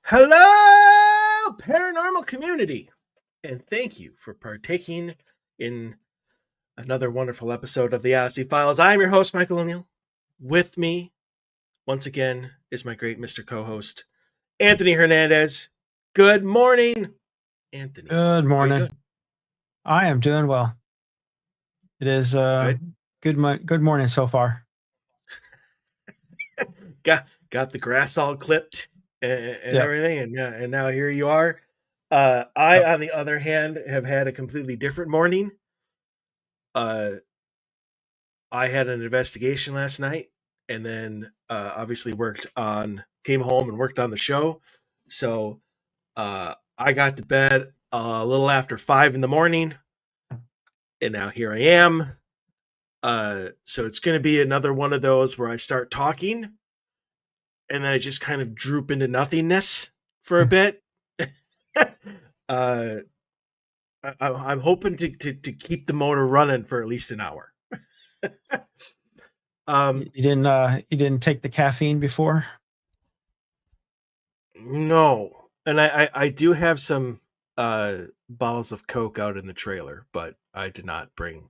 Hello, paranormal community, and thank you for partaking in another wonderful episode of the Odyssey Files. I'm your host, Michael O'Neill. With me, once again, is my great Mr. co-host, Anthony Hernandez. Good morning, Anthony. Good How are you morning. doing? I am doing well. It is Good. good morning so far. Got the grass all clipped and Yep. everything, and now here you are. I, Yep. on the other hand, have had a completely different morning. Uh, I had an investigation last night, and then obviously came home and worked on the show. So I got to bed a little after 5 in the morning, and now here I am. So it's going to be another one of those where I start talking, and then I just kind of droop into nothingness for a bit. uh, I'm hoping to keep the motor running for at least an hour. You didn't take the caffeine before? No, and I do have some bottles of Coke out in the trailer, but I did not bring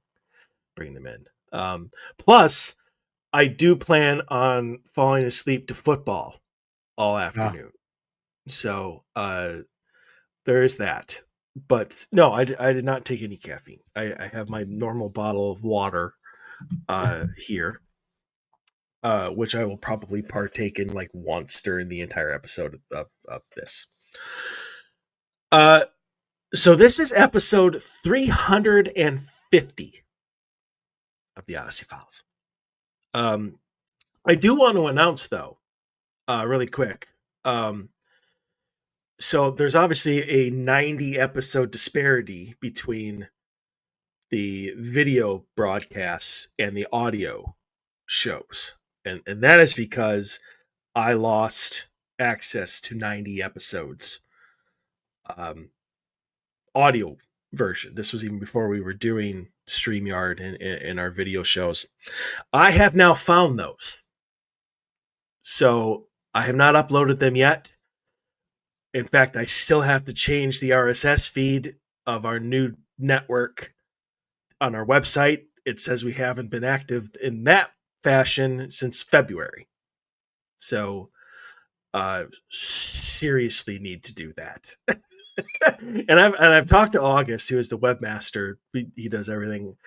them in. Plus, I do plan on falling asleep to football all Yeah. afternoon, so there is that. But no, I did not take any caffeine. I have my normal bottle of water here, which I will probably partake in like once during the entire episode of this. Uh, So this is episode 350 of the Odyssey Files. I do want to announce though, really quick. So there's obviously a 90 episode disparity between the video broadcasts and the audio shows. And that is because I lost access to 90 episodes audio version. This was even before we were doing StreamYard and our video shows. I have now found those. So I have not uploaded them yet. In fact, I still have to change the RSS feed of our new network on our website. It says we haven't been active in that fashion since February. So seriously need to do that. and I've talked to August, who is the webmaster. He does everything.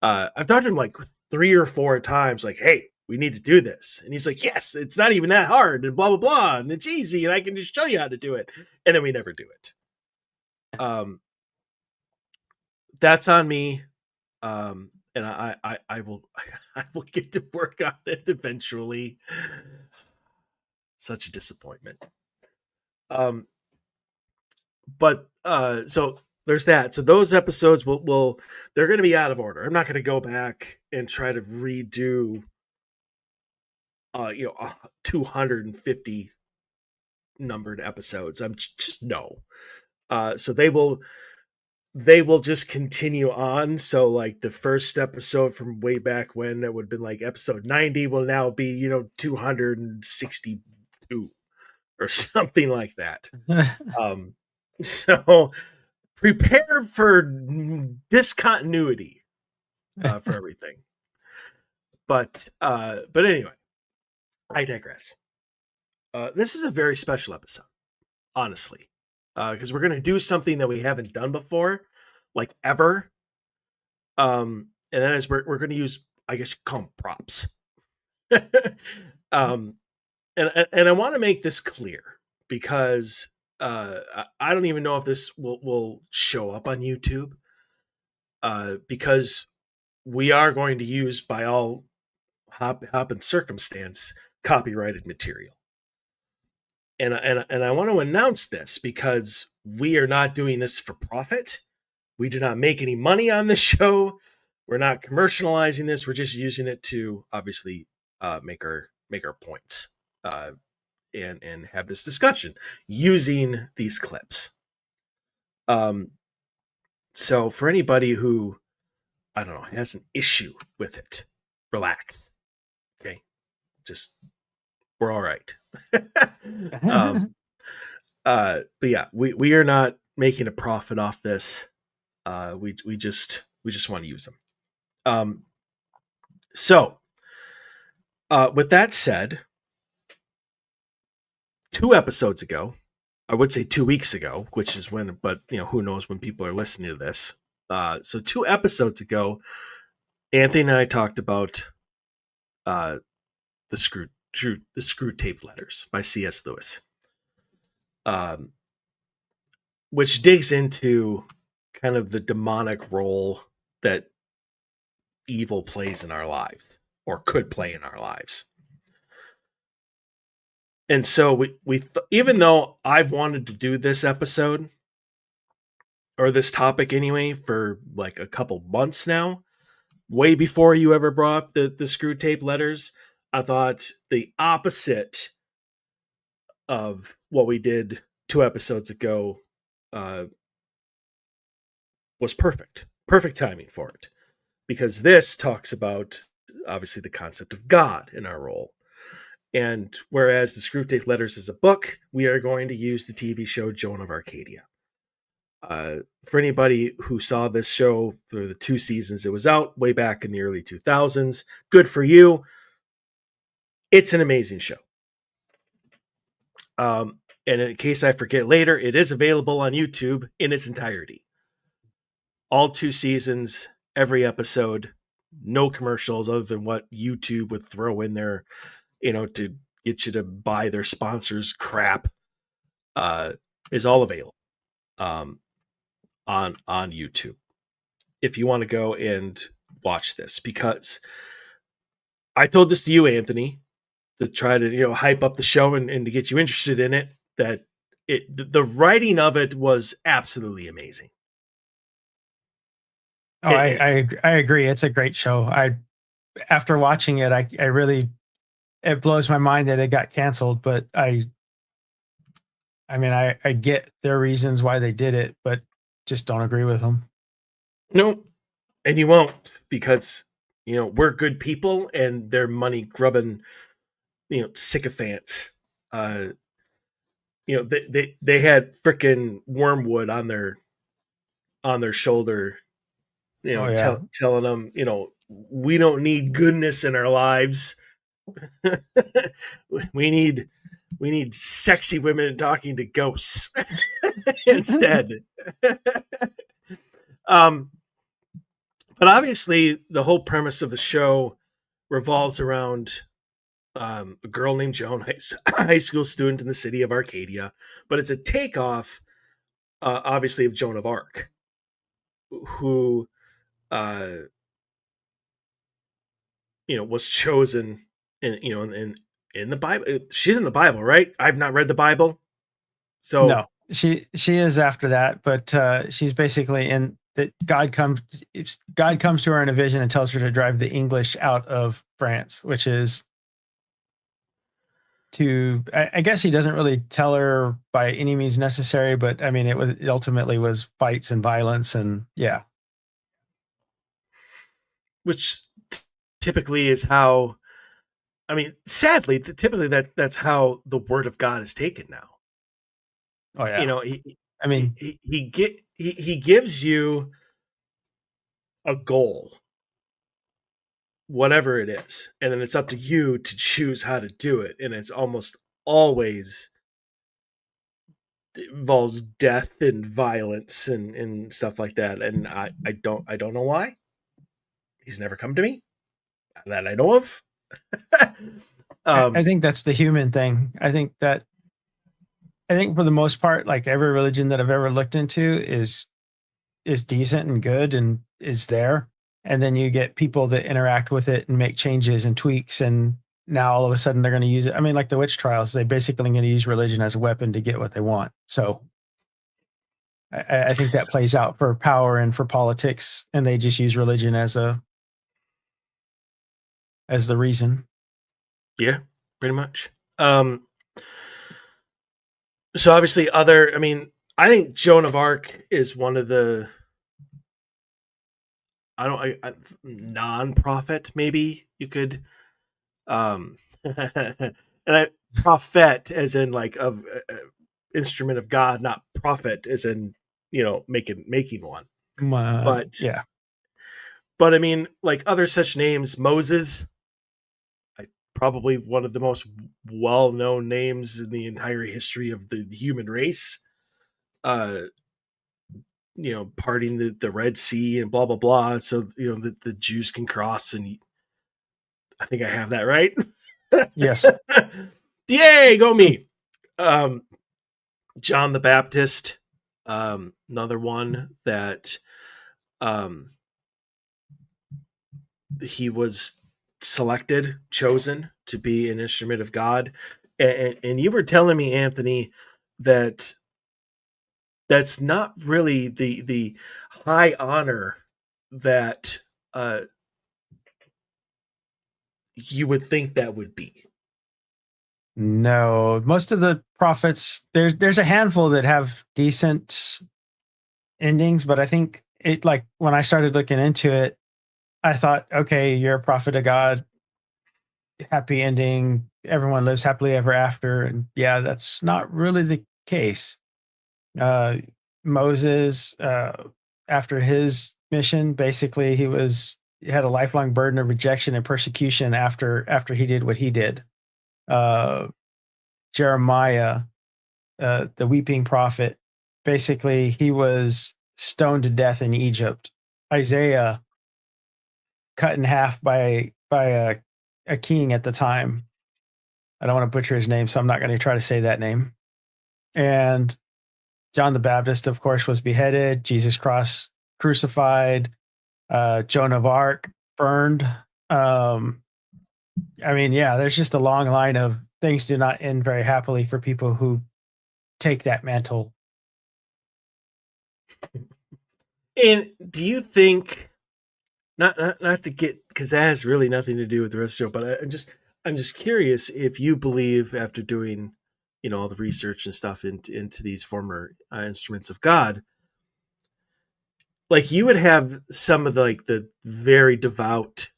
I've talked to him like 3 or 4 times, like, "Hey, we need to do this," and he's like, "Yes, it's not even that hard," and blah blah blah, and it's easy, and I can just show you how to do it, and then we never do it. That's on me, and I will I will get to work on it eventually. Such a disappointment. But so there's that. So those episodes will they're going to be out of order. I'm not going to go back and try to redo 250 numbered episodes. I'm just no. So they will just continue on. So like the first episode from way back when that would have been like episode 90 will now be 262 or something like that. So prepare for discontinuity for everything. But anyway, I digress. This is a very special episode, honestly, because we're going to do something that we haven't done before, like ever. And that is we're going to use, I guess you call them props. And I want to make this clear because I don't even know if this will show up on YouTube, because we are going to use, by all hop and circumstance, copyrighted material. And I want to announce this because we are not doing this for profit. We do not make any money on this show. We're not commercializing this. We're just using it to obviously make our points and have this discussion using these clips. So for anybody who, I don't know, has an issue with it, relax. Okay, just we're all right. But yeah, we are not making a profit off this. We just want to use them. Um, so with that said, 2 episodes ago, I would say 2 weeks ago, which is when, but who knows when people are listening to this. So 2 episodes ago, Anthony and I talked about uh, the screw tape letters by C.S. Lewis, um, which digs into kind of the demonic role that evil plays in our lives or could play in our lives. And so even though I've wanted to do this episode or this topic anyway for like a couple months now, way before you ever brought up the screw tape letters, I thought the opposite of what we did 2 episodes ago uh, was perfect timing for it, because this talks about obviously the concept of God in our role. And whereas the Screwtape Letters is a book, we are going to use the TV show Joan of Arcadia. For anybody who saw this show for the 2 seasons it was out way back in the early 2000s, good for you. It's an amazing show. And in case I forget later, it is available on YouTube in its entirety. All 2 seasons, every episode, no commercials other than what YouTube would throw in there, to get you to buy their sponsors crap, is all available on YouTube if you want to go and watch this. Because I told this to you, Anthony, to try to hype up the show and to get you interested in it, that the writing of it was absolutely amazing. Oh, I agree. It's a great show. After watching it, I really, it blows my mind that it got canceled, but I mean, I get their reasons why they did it, but just don't agree with them. No, and you won't, because we're good people and they're money grubbing sycophants. They had freaking wormwood on their shoulder, Oh yeah. telling them, we don't need goodness in our lives. we need sexy women talking to ghosts instead. But obviously the whole premise of the show revolves around a girl named Joan, high school student in the city of Arcadia, but it's a takeoff, obviously, of Joan of Arc, who, was chosen in the Bible. She's in the Bible, right? I've not read the Bible, so No, she is after that, but she's basically in that God comes to her in a vision and tells her to drive the English out of France, which is I guess he doesn't really tell her by any means necessary, but I mean it ultimately was fights and violence, and yeah. which typically is how, I mean, sadly, typically that's how the word of God is taken now. Oh yeah. He I mean, he gives you a goal, whatever it is, and then it's up to you to choose how to do it, and it's almost always involves death and violence and stuff like that. And I don't know why he's never come to me that I know of. I think that's the human thing. I think for the most part, like every religion that I've ever looked into is decent and good and is there. And then you get people that interact with it and make changes and tweaks, and now all of a sudden they're going to use it. I mean, like the witch trials, they basically going to use religion as a weapon to get what they want. So I think that plays out for power and for politics, and they just use religion as the reason. Yeah, pretty much. So obviously, I mean, I think Joan of Arc is one of the, non-profit, maybe you could, and I prophet as in like of instrument of God, not prophet, as in making one. But Yeah. I mean, like other such names, Moses, probably one of the most well-known names in the entire history of the human race. Uh, parting the Red Sea and blah blah blah, so the Jews can cross. And I think I have that right. Yes. Yay, go me. Um, John the Baptist, another one that um, he was chosen to be an instrument of God. And you were telling me, Anthony, that that's not really the high honor that uh, you would think that would be. No, most of the prophets, there's a handful that have decent endings, but I think it, like when I started looking into it, I thought, okay, you're a prophet of God, happy ending, everyone lives happily ever after. And yeah, that's not really the case. Uh, Moses, after his mission, basically he had a lifelong burden of rejection and persecution after he did what he did. Uh, Jeremiah, the weeping prophet, basically he was stoned to death in Egypt. Isaiah, cut in half by a king at the time. I don't want to butcher his name, so I'm not going to try to say that name. And John the Baptist, of course, was beheaded. Jesus Christ crucified. Joan of Arc burned. Um, I mean, yeah, there's just a long line of things do not end very happily for people who take that mantle. And do you think, not to get, because that has really nothing to do with the rest of the show, but I'm just curious if you believe, after doing all the research and stuff into these former instruments of God, like you would have some of the very devout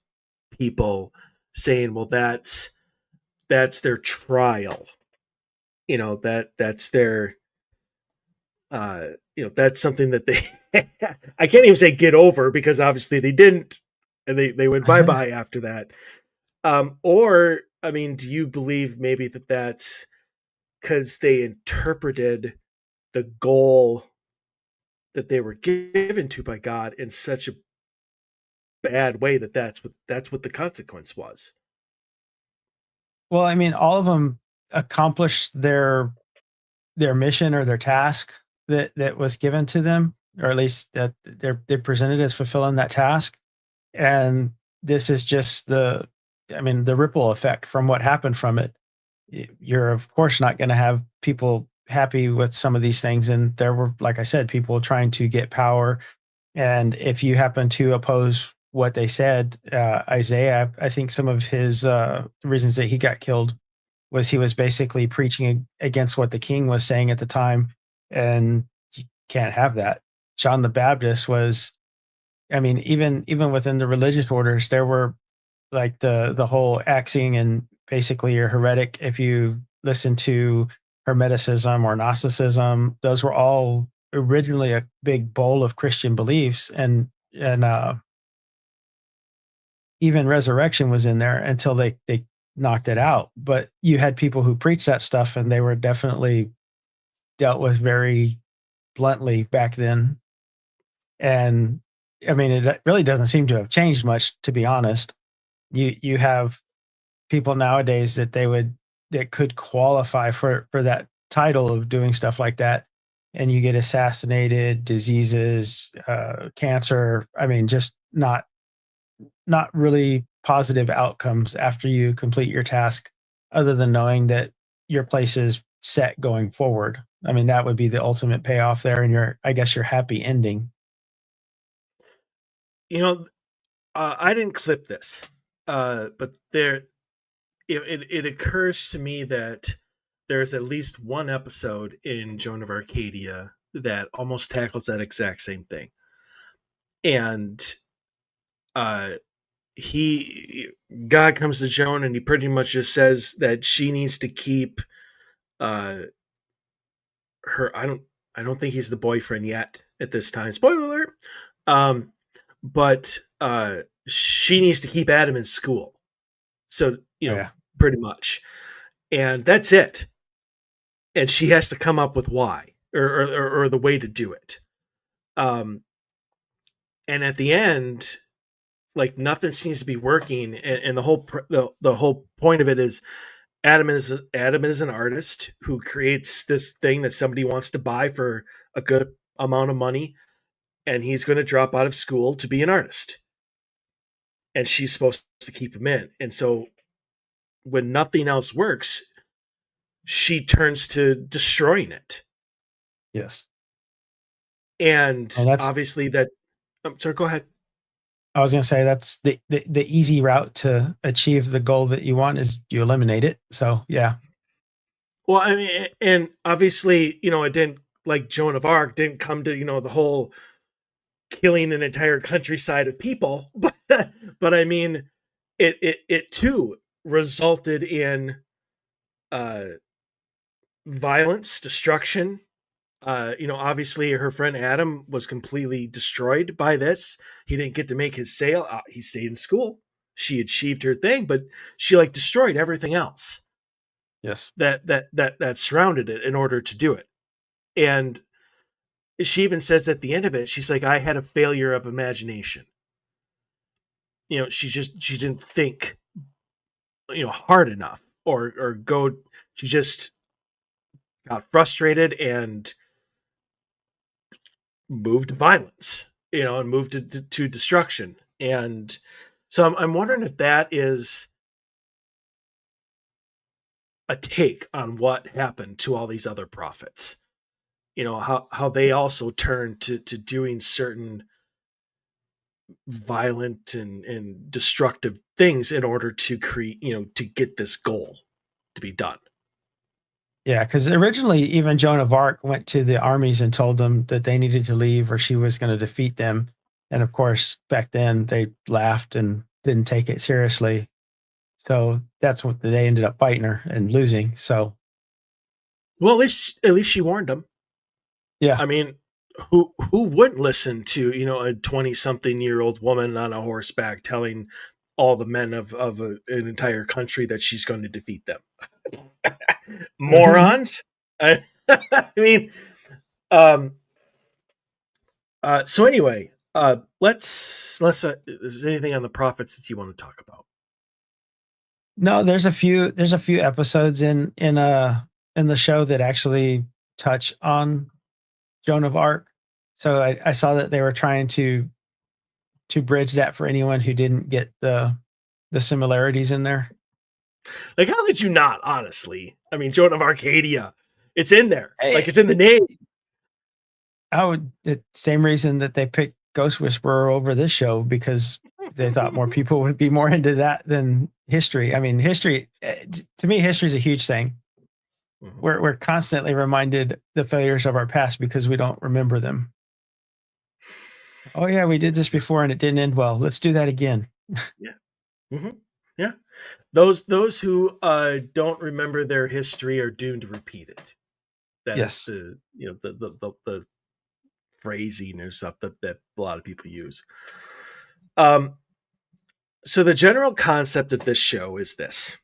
people saying, well, that's their trial, that's their that's something that they I can't even say get over, because obviously they didn't, and they went bye-bye after that. Or, I mean, do you believe maybe that's because they interpreted the goal that they were given to by God in such a bad way that that's what the consequence was? Well, I mean, all of them accomplished their mission or their task that was given to them, or at least that they're presented as fulfilling that task. And this is just I mean, the ripple effect from what happened from it. You're of course not going to have people happy with some of these things, and there were, like I said, people trying to get power. And if you happen to oppose what they said, Isaiah, I think some of his reasons that he got killed was he was basically preaching against what the king was saying at the time, and you can't have that. John the Baptist was, I mean, even within the religious orders, there were like the whole axing and basically you're heretic if you listen to Hermeticism or Gnosticism. Those were all originally a big bowl of Christian beliefs, and even resurrection was in there until they knocked it out. But you had people who preached that stuff, and they were definitely dealt with very bluntly back then. And I mean, it really doesn't seem to have changed much, to be honest. You have people nowadays that could qualify for that title of doing stuff like that, and you get assassinated, diseases, cancer. I mean, just not really positive outcomes after you complete your task, other than knowing that your place is set going forward. I mean, that would be the ultimate payoff there, and I guess your happy ending. You know, I didn't clip this, but it occurs to me that there's at least one episode in Joan of Arcadia that almost tackles that exact same thing. And uh, he God comes to Joan, and he pretty much just says that she needs to keep uh, her I don't think he's the boyfriend yet at this time. Spoiler alert. Um, but she needs to keep Adam in school. So, Oh, yeah. pretty much. And that's it. And she has to come up with why or the way to do it. Um, and at the end, like nothing seems to be working, and the whole point of it is Adam is an artist who creates this thing that somebody wants to buy for a good amount of money, and he's going to drop out of school to be an artist, and she's supposed to keep him in. And so when nothing else works, she turns to destroying it. Yes. And And that's, obviously that I'm sorry, go ahead. I was going to say, that's the easy route to achieve the goal that you want is you eliminate it. So, yeah. Well, I mean, and obviously, it didn't, like Joan of Arc didn't come to, the whole killing an entire countryside of people, but I mean, it too resulted in uh, violence, destruction. Obviously, her friend Adam was completely destroyed by this. He didn't get to make his sale. He stayed in school. She achieved her thing, but she like destroyed everything else Yes. that surrounded it in order to do it. And she even says at the end of it, she's like, I had a failure of imagination. She didn't think, hard enough or go. She just got frustrated and moved to violence, and moved to destruction. And so I'm wondering if that is a take on what happened to all these other prophets. How they also turned to doing certain violent and destructive things in order to create, to get this goal to be done. Yeah. Because originally, even Joan of Arc went to the armies and told them that they needed to leave or she was going to defeat them. And of course, back then they laughed and didn't take it seriously. So that's what they ended up fighting her and losing. So, Well, at least she warned them. yeah. I mean, who wouldn't listen to, a 20-something-year-old woman on a horseback telling all the men of an entire country that she's going to defeat them? Morons. I mean, um so anyway, let's is there anything on the prophets that you want to talk about? No, there's a few episodes in the show that actually touch on Joan of Arc. So I saw that they were trying to bridge that for anyone who didn't get the similarities in there. Like, how could you not? Honestly, I mean, Joan of Arcadia, it's in there, like Hey, it's in the name. I would the same reason that they picked Ghost Whisperer over this show because they thought more people would be more into that than history. I mean, history to me, history is a huge thing. Mhm. We're constantly reminded the failures of our past because we don't remember them. Oh yeah, we did this before and it didn't end well. Let's do that again. Yeah. Hmm. Yeah. Those who don't remember their history are doomed to repeat it. That is Yes. the the phrasing or stuff that a lot of people use. Um, so the general concept of this show is this: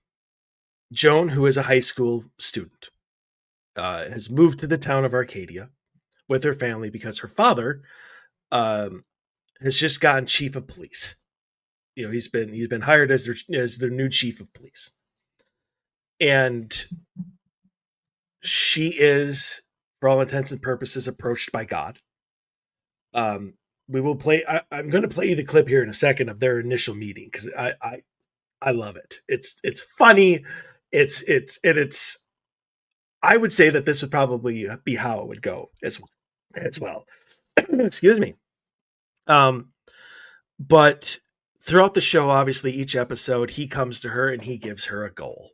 Joan, who is a high school student, has moved to the town of Arcadia with her family because her father um, has just gotten chief of police. He's been hired as their new chief of police, and she is, for all intents and purposes, approached by God. Um, we will play. I'm going to play you the clip here in a second of their initial meeting because I love it. It's funny. It's. I would say that this would probably be how it would go as well. Excuse me. Um, but throughout the show, obviously, each episode, he comes to her and he gives her a goal.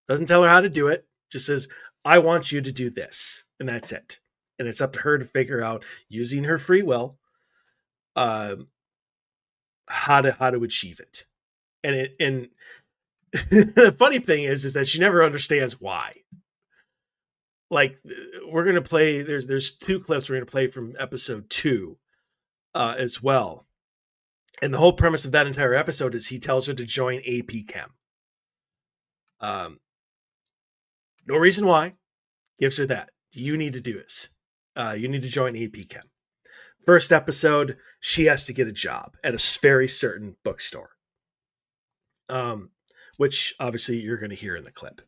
Doesn't tell her how to do it. Just says, "I want you to do this," and that's it. And it's up to her to figure out, using her free will, um, how to achieve it. And the funny thing is that she never understands why. like we're gonna play. There's two clips we're gonna play from episode 2 as well, and the whole premise of that entire episode is he tells her to join AP Chem. Um, no reason why. Gives her that. You need to do this. You need to join AP Chem. First episode, she has to get a job at a very certain bookstore, um, which obviously you're going to hear in the clip.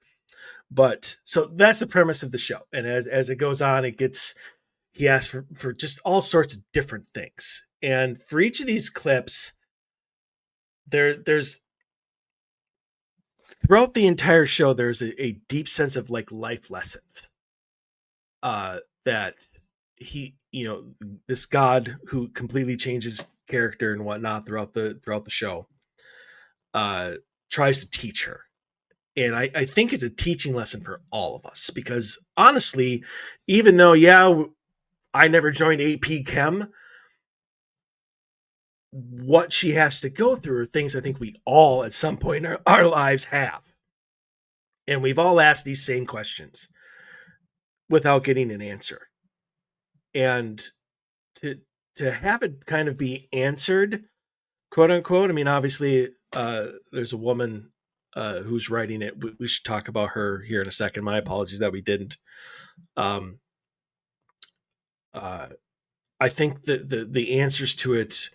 But so that's the premise of the show, and as it goes on, he asks for just all sorts of different things, and for each of these clips, there's throughout the entire show, there's a deep sense of like life lessons that this god who completely changes character and whatnot throughout the show uh tries to teach her. And I think it's a teaching lesson for all of us because honestly, even though I never joined AP Chem, what she has to go through are things I think we all at some point in our lives have, and we've all asked these same questions without getting an answer. And to to have it kind of be answered, quote unquote. I mean, obviously, there's a woman who's writing it. We should talk about her here in a second. My apologies that we didn't. Um, uh, I think the answers to it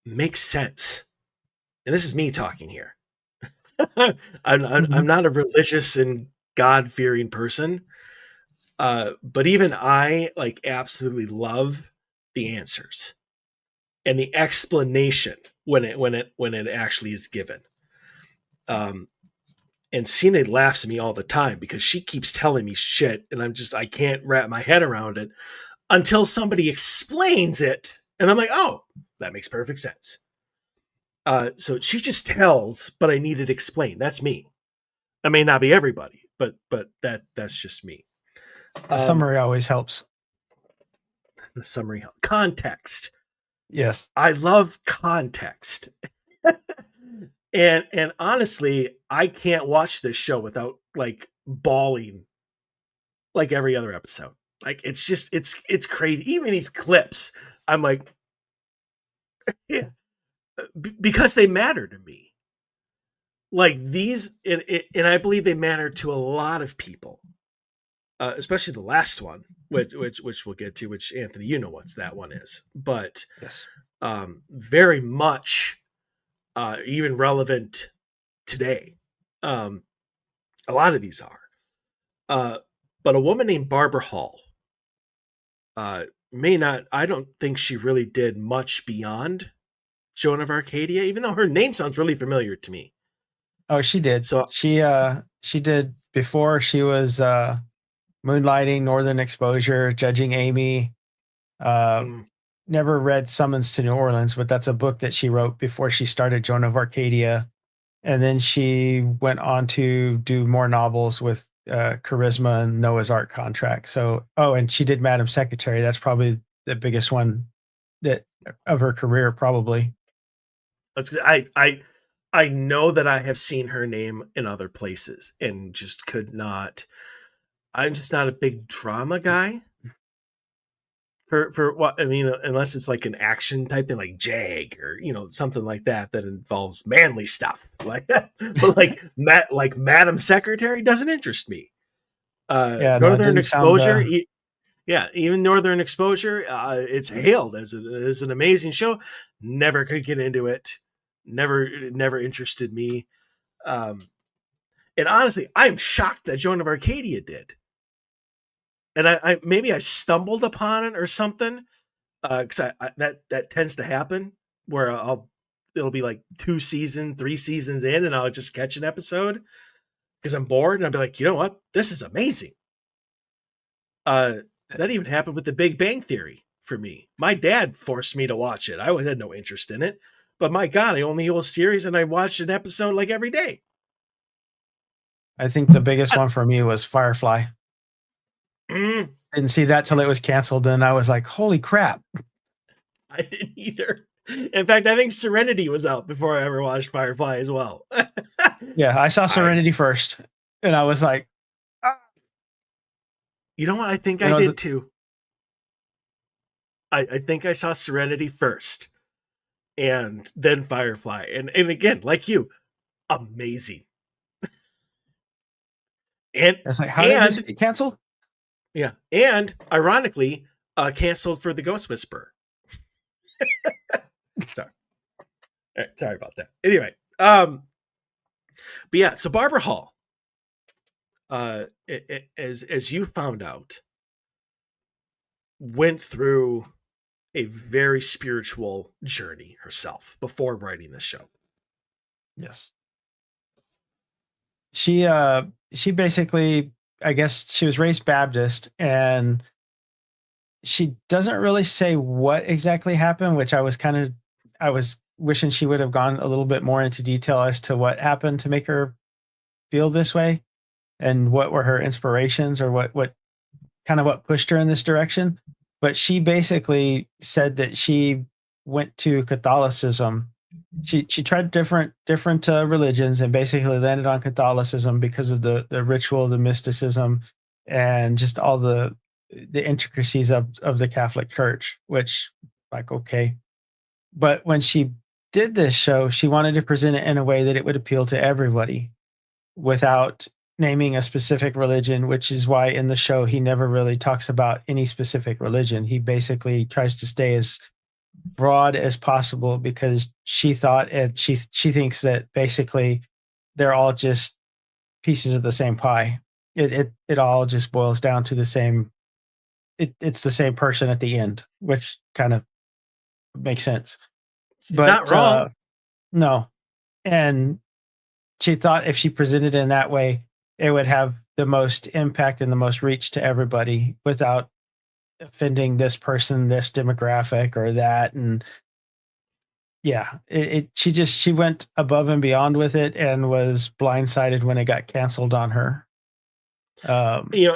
make sense, and this is me talking here. I'm Mhm. not a religious and God fearing person, but even I like absolutely love the answers and the explanation when it actually is given. Um, and Cena laughs at me all the time because she keeps telling me shit, and I can't wrap my head around it until somebody explains it, and I'm like, oh, that makes perfect sense. So she just tells, but I need it explained. That's me. I may not be everybody, but that's just me. A summary always helps. The summary context. Yes. I love context. And honestly, I can't watch this show without like bawling like every other episode. Like it's just it's crazy. Even these clips, I'm like, yeah, because they matter to me. Like these, and I believe they matter to a lot of people, especially the last one, which we'll get to. Which Anthony, you know what that one is, but Yes. very much even relevant today. Um, a lot of these are. Uh, but a woman named Barbara Hall may not, I don't think she really did much beyond Joan of Arcadia, even though her name sounds really familiar to me. Oh, she did. So, She did before she was moonlighting, Northern Exposure, Judging Amy. Uh, mm, Never read Summons to New Orleans, but that's a book that she wrote before she started Joan of Arcadia. And then she went on to do more novels with Charisma and Noah's Ark contract. So, oh, and she did Madam Secretary. That's probably the biggest one that of her career, probably. I know that I have seen her name in other places and just could not. I'm just not a big drama guy. For what I mean, unless it's like an action type thing, like Jag or something like that involves manly stuff, like that. But like Madam Secretary doesn't interest me. Yeah, no, it Northern didn't sound. Exposure, yeah, even Northern Exposure, it's hailed as an amazing show. Never could get into it. Never interested me. Um, and honestly, I'm shocked that Joan of Arcadia did. And I maybe I stumbled upon it or something because that tends to happen where it'll be like 3 seasons in, and I'll just catch an episode because I'm bored, and I'll be like, you know what, this is amazing. Uh, that even happened with The Big Bang Theory for me. My dad forced me to watch it. I had no interest in it, but my God, I own the whole series, and I watched an episode like every day. I think the biggest I, one for me was Firefly. Didn't see that till it was canceled, and I was like, "Holy crap!" I didn't either. In fact, I think Serenity was out before I ever watched Firefly as well. Yeah, I saw I Serenity first, and I was like, ah. You know what? I think You I know, did too. I think I saw Serenity first, and then Firefly, and again, like you, amazing. And it's like, how did this and get canceled? yeah, and ironically, canceled for the Ghost Whisperer. Sorry, sorry about that. Anyway, but yeah, so Barbara Hall, as you found out, went through a very spiritual journey herself before writing this show. Yes. She basically, I guess she was raised Baptist, and she doesn't really say what exactly happened, which I was wishing she would have gone a little bit more into detail as to what happened to make her feel this way and what were her inspirations or what kind of what pushed her in this direction. But she basically said that she went to Catholicism. She tried different religions and basically landed on Catholicism because of the ritual, the mysticism, and just all the intricacies of the Catholic Church. Which, like, okay, but when she did this show, she wanted to present it in a way that it would appeal to everybody without naming a specific religion, which is why in the show he never really talks about any specific religion. He basically tries to stay as broad as possible because she thought and she thinks that basically they're all just pieces of the same pie. It all just boils down to the same. It's the same person at the end, which kind of makes sense. She's not But wrong. no, and she thought if she presented it in that way, it would have the most impact and the most reach to everybody without offending this person, this demographic, or that. And yeah, she went above and beyond with it and was blindsided when it got canceled on her. You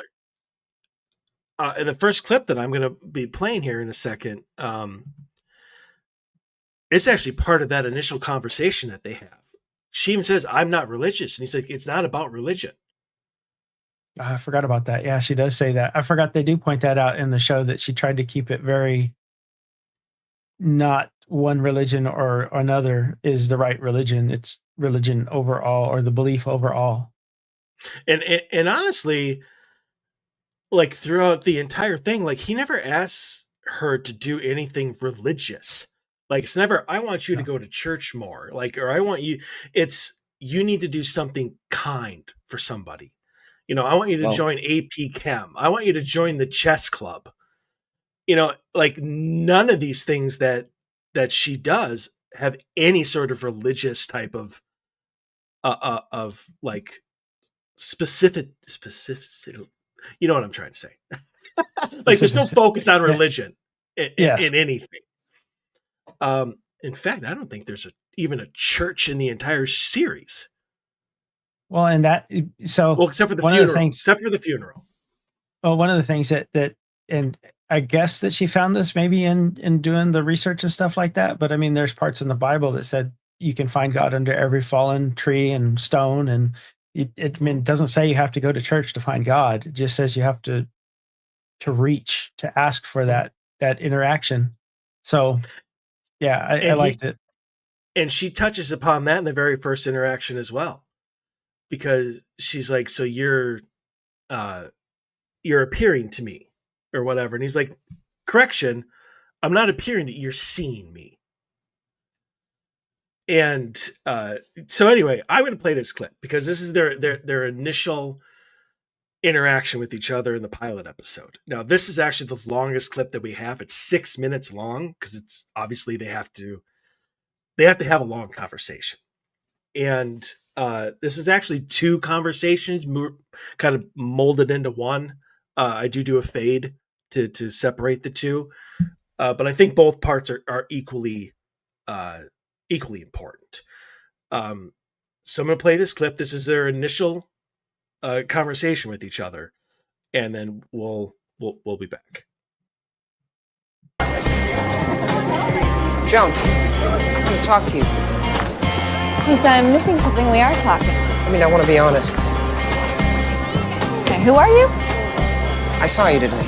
know, in the first clip that I'm going to be playing here in a second, it's actually part of that initial conversation that they have. She even says, "I'm not religious," and he's like, "It's not about religion." I forgot about that. Yeah, she does say that. I forgot they do point that out in the show that she tried to keep it very not one religion or another is the right religion. It's religion overall or the belief overall. And honestly, like throughout the entire thing, like he never asks her to do anything religious. Like it's never, I want you to No. go to church more. Like, or I want you, it's, you need to do something kind for somebody. You know, I want you to Well, join AP Chem. I want you to join the chess club. You know, like none of these things that she does have any sort of religious type of like specific, you know what I'm trying to say. Like there's no focus on yeah, religion in, yes. in anything. In fact, I don't think there's even a church in the entire series. Well, and that so Well, except for the one of the funeral. things Except for the funeral. well, one of the things that and I guess that she found this maybe in doing the research and stuff like that. But I mean, there's parts in the Bible that said you can find God under every fallen tree and stone, and I mean, it doesn't say you have to go to church to find God. It just says you have to reach to ask for that interaction. So yeah, I And liked it. she touches upon that in the very first interaction as well. Because she's like, "So uh you're appearing to me," or whatever. And he's like, "Correction, I'm not appearing to you, you're seeing me." And so anyway, I'm going to play this clip because this is their initial interaction with each other in the pilot episode. Now, this is actually the longest clip that we have. It's 6 minutes long because it's obviously they have to have a long conversation. And this is actually two conversations kind of molded into one. I do a fade to separate the two, but I think both parts are equally important. So I'm going to play this clip. This is their initial conversation with each other, and then we'll be back. Joan, I want to talk to you. Hey, so I'm missing something. We are talking. I mean, I want to be honest. Okay, who are you? I saw you, didn't I?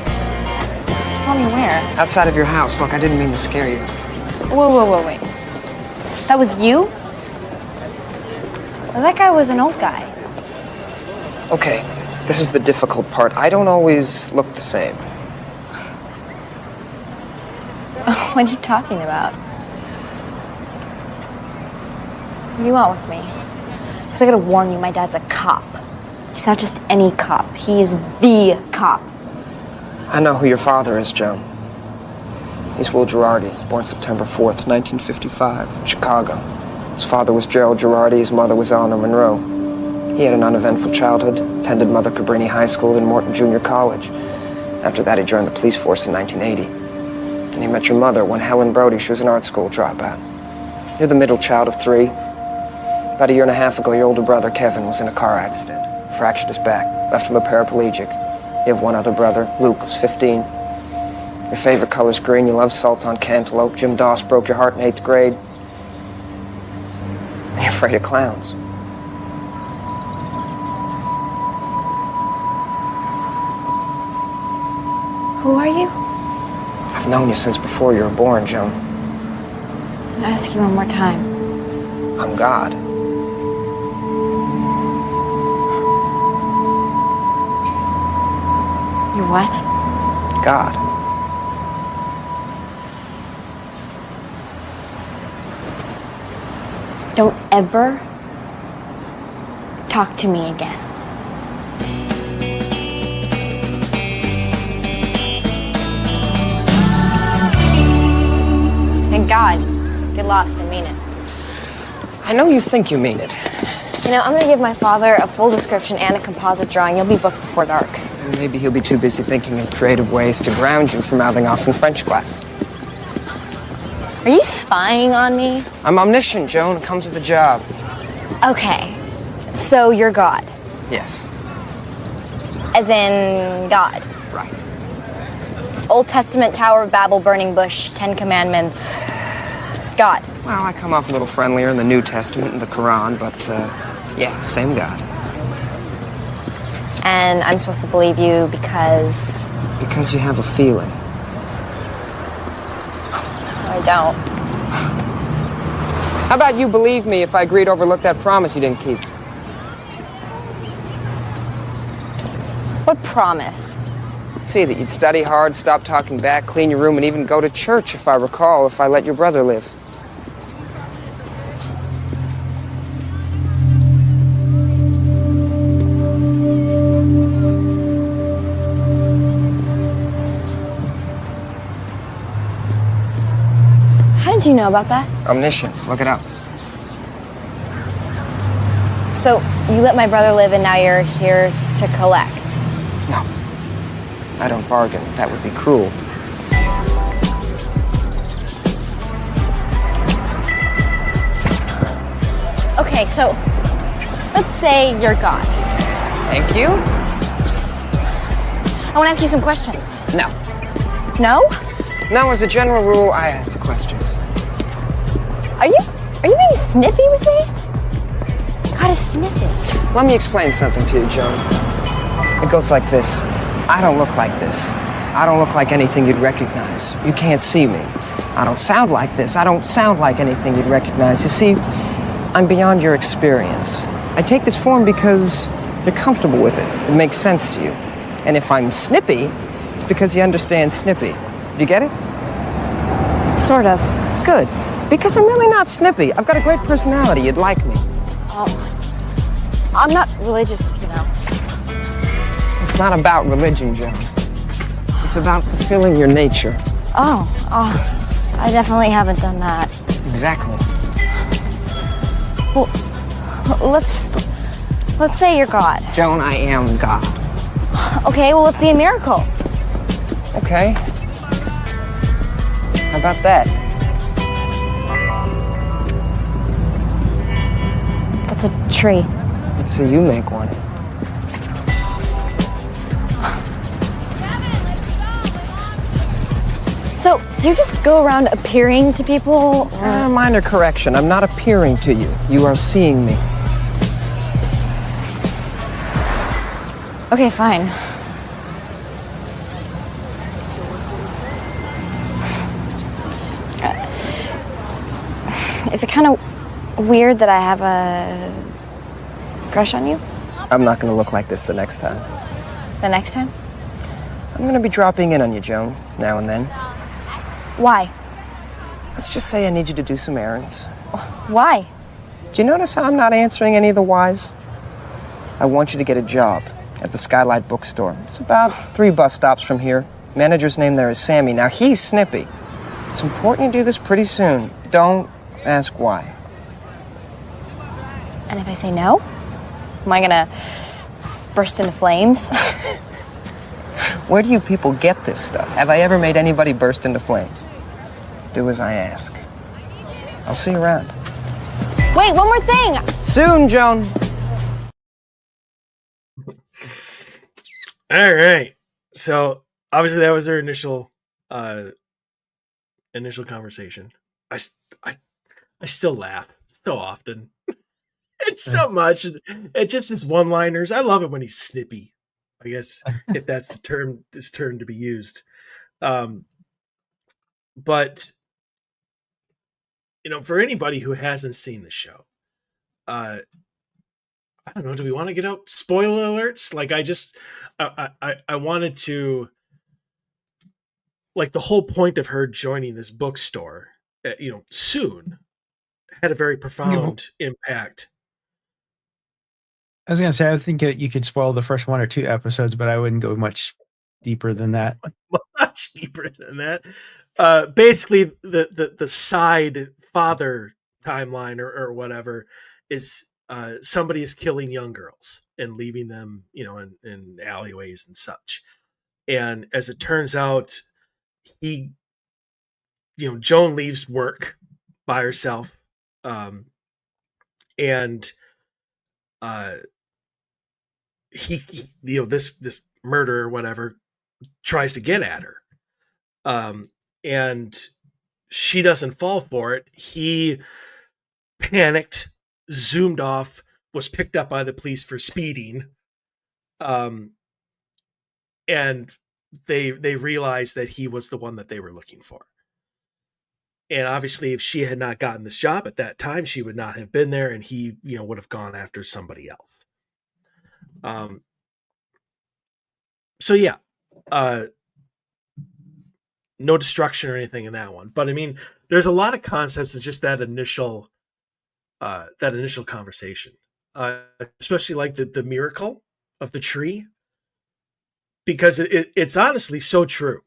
Saw me where? Outside of your house. Look, I didn't mean to scare you. Whoa, wait. That was you? Well, that guy was an old guy. Okay, this is the difficult part. I don't always look the same. What are you talking about? What do you want with me? Because I gotta warn you, my dad's a cop. He's not just any cop. He is the cop. I know who your father is, Joan. He's Will Girardi. He was born September 4th, 1955, in Chicago. His father was Gerald Girardi. His mother was Eleanor Monroe. He had an uneventful childhood, attended Mother Cabrini High School and Morton Junior College. After that, he joined the police force in 1980. And he met your mother when Helen Brody, she was an art school dropout. You're the middle child of 3. About a year and a half ago, your older brother, Kevin, was in a car accident. Fractured his back, left him a paraplegic. You have one other brother, Luke, who's 15. Your favorite color's green. You love salt on cantaloupe. Jim Doss broke your heart in 8th grade. You're afraid of clowns. Who are you? I've known you since before you were born, Joan. I'll ask you one more time. I'm God. You're what? God. Don't ever talk to me again. Thank God. Get lost and mean it. I know you think you mean it. You know, I'm gonna give my father a full description and a composite drawing. You'll be booked before dark. Maybe he'll be too busy thinking in creative ways to ground you for mouthing off in French class. Are you spying on me? I'm omniscient, Joan. It comes with the job. Okay. So you're God. Yes. As in God. Right. Old Testament, Tower of Babel, Burning Bush, 10 Commandments. God. Well, I come off a little friendlier in the New Testament and the Quran, but, yeah, same God. And I'm supposed to believe you because... Because you have a feeling. I don't. How about you believe me if I agree to overlook that promise you didn't keep? What promise? See, that you'd study hard, stop talking back, clean your room, and even go to church, if I recall, if I let your brother live. How did you know about that? Omniscience, look it up. So, you let my brother live and now you're here to collect. No. I don't bargain. That would be cruel. Okay, so let's say you're God. Thank you. I want to ask you some questions. No. No? No, as a general rule, I ask the questions. Are you being snippy with me? God is snippy. Let me explain something to you, Joan. It goes like this. I don't look like this. I don't look like anything you'd recognize. You can't see me. I don't sound like this. I don't sound like anything you'd recognize. You see, I'm beyond your experience. I take this form because you're comfortable with it. It makes sense to you. And if I'm snippy, it's because you understand snippy. Do you get it? Sort of. Good. Because I'm really not snippy. I've got a great personality. You'd like me. I'm not religious, you know. It's not about religion, Joan. It's about fulfilling your nature. Oh, I definitely haven't done that. Exactly. Well, let's say you're God. Joan, I am God. Okay, well, let's see a miracle. Okay. How about that? That's a tree. Let's see you make one. So, do you just go around appearing to people? Or... Minor correction. I'm not appearing to you. You are seeing me. Okay, fine. Is it kind of weird that I have a crush on you? I'm not gonna look like this the next time. The next time? I'm gonna be dropping in on you, Joan, now and then. Why? Let's just say I need you to do some errands. Why? Do you notice how I'm not answering any of the whys? I want you to get a job at the Skylight bookstore. It's about 3 bus stops from here. Manager's name there is Sammy. Now, he's snippy. It's important you do this pretty soon. Don't ask why. And if I say no? Am I gonna burst into flames? Where do you people get this stuff? Have I ever made anybody burst into flames? Do as I ask. I'll see you around. Wait, one more thing! Soon, Joan. All right. So obviously that was their initial conversation. I still laugh so often. It's so much. It just is one-liners. I love it when he's snippy. I guess if that's the term to be used. But for anybody who hasn't seen the show, I don't know. Do we want to get out spoiler alerts? Like I wanted to, like, the whole point of her joining this bookstore, soon, had a very profound impact. I was gonna say, I think you could spoil the first 1 or 2 episodes, but I wouldn't go much deeper than that. Much deeper than that. Basically, the side father timeline or whatever is somebody is killing young girls and leaving them, in alleyways and such. And as it turns out, Joan leaves work by herself, and this murderer or whatever tries to get at her, and she doesn't fall for it. He panicked, zoomed off, was picked up by the police for speeding, and they realized that he was the one that they were looking for. And obviously, if she had not gotten this job at that time, she would not have been there, and he, would have gone after somebody else. So yeah, no destruction or anything in that one. But I mean, there's a lot of concepts in just that initial conversation, especially like the miracle of the tree, because it's honestly so true.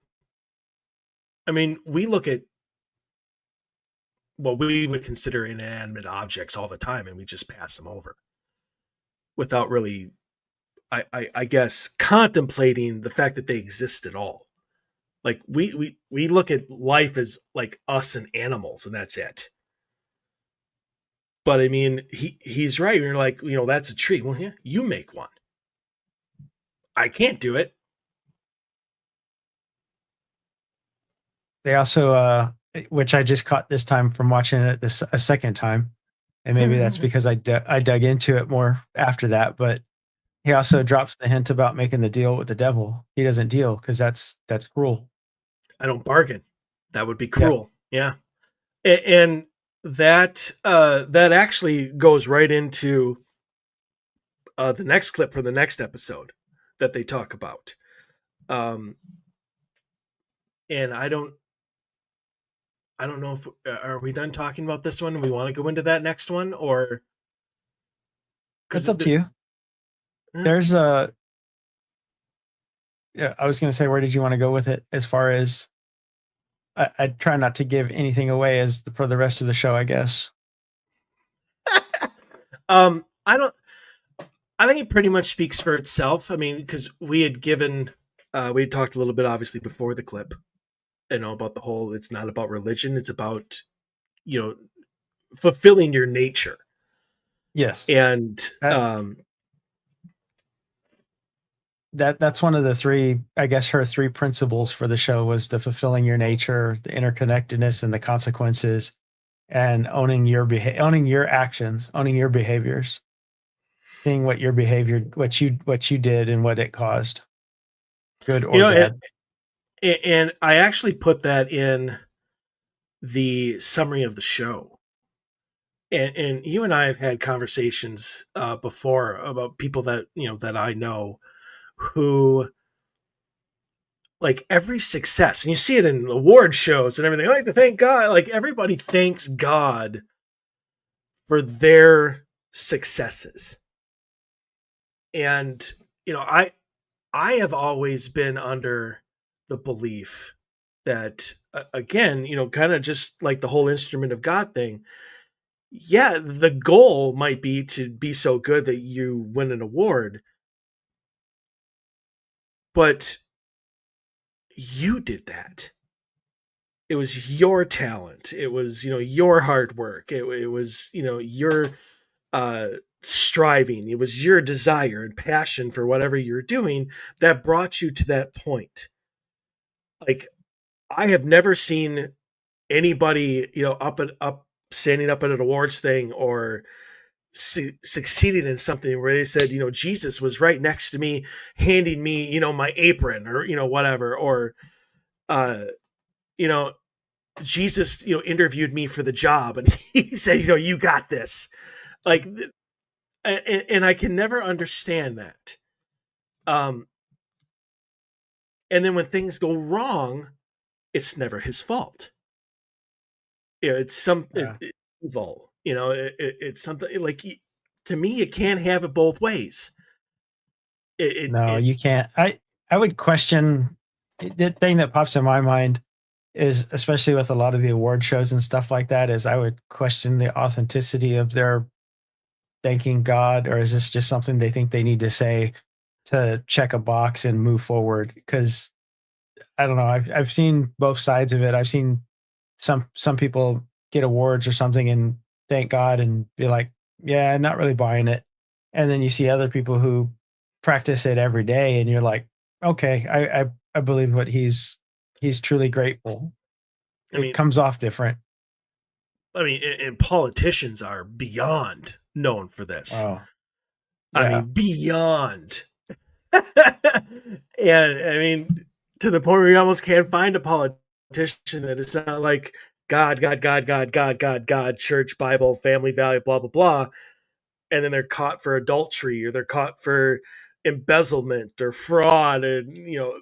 I mean, we look at what we would consider inanimate objects all the time, and we just pass them over without really, I guess, contemplating the fact that they exist at all. Like we look at life as like us and animals, and that's it. But I mean, he's right. You're like, that's a tree. Well, yeah, you make one. I can't do it. They also, which I just caught this time from watching it a second time, and maybe that's because I dug into it more after that. But he also drops the hint about making the deal with the devil. He doesn't deal because that's cruel. I don't bargain. That would be cruel. Yeah. And that actually goes right into the next clip from the next episode that they talk about. And I don't know if are we done talking about this one? We want to go into that next one, or it's up to you. There's a I was going to say, where did you want to go with it? As far as I try not to give anything away for the rest of the show, I guess. I think it pretty much speaks for itself. I mean, because we had talked a little bit, obviously, before the clip, about the whole, it's not about religion. It's about, fulfilling your nature. Yes. And, that's one of the 3, I guess, her 3 principles for the show was the fulfilling your nature, the interconnectedness, and the consequences, and owning your actions, owning your behaviors, seeing what your behavior, what you did, and what it caused, good or bad. And I actually put that in the summary of the show. and you and I have had conversations before about people that that I know who, like, every success, and you see it in award shows and everything. I like to thank God. Like, everybody thanks God for their successes, and I have always been under the belief that, again, kind of just like the whole instrument of God thing. Yeah, the goal might be to be so good that you win an award, but you did that. It was your talent. It was, your hard work. It was, your uh, striving. It was your desire and passion for whatever you're doing that brought you to that point. Like, I have never seen anybody, up standing up at an awards thing or succeeding in something where they said, Jesus was right next to me, handing me, my apron, or whatever, or uh, you know, Jesus, interviewed me for the job, and he said, you got this. Like, and I can never understand that. And then when things go wrong, it's never his fault. It's Yeah. evil. It's something like, to me, you can't have it both ways. No, you can't. I would question the thing that pops in my mind is, especially with a lot of the award shows and stuff like that, is I would question the authenticity of their thanking God, or is this just something they think they need to say to check a box and move forward? Because I don't know. I've seen both sides of it. I've seen some people get awards or something and thank God and be like, yeah, not really buying it. And then you see other people who practice it every day, and you're like, okay, I believe what he's truly grateful. I It mean, comes off different. and politicians are beyond known for this. Oh, I yeah. mean, beyond. And I mean, to the point where you almost can't find a politician that it's not like God, God, God, God, God, God, God, church, Bible, family value, blah, blah, blah. And then they're caught for adultery, or they're caught for embezzlement or fraud, and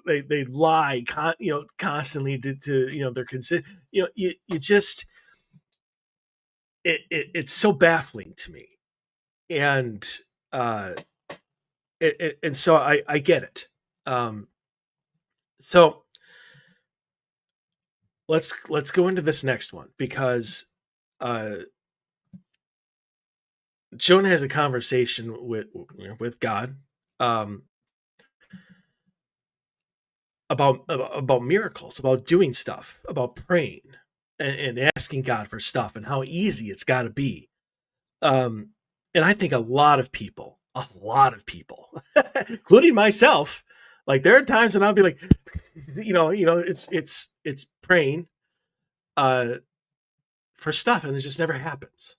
they lie constantly to their you just it's so baffling to me. And uh and so I get it. So let's go into this next one, because uh Joan has a conversation with God, um about miracles, about doing stuff, about praying, and asking God for stuff, and how easy it's got to be. Um, and I think a lot of people, including myself, like, there are times when I'll be like, it's praying uh, for stuff, and it just never happens.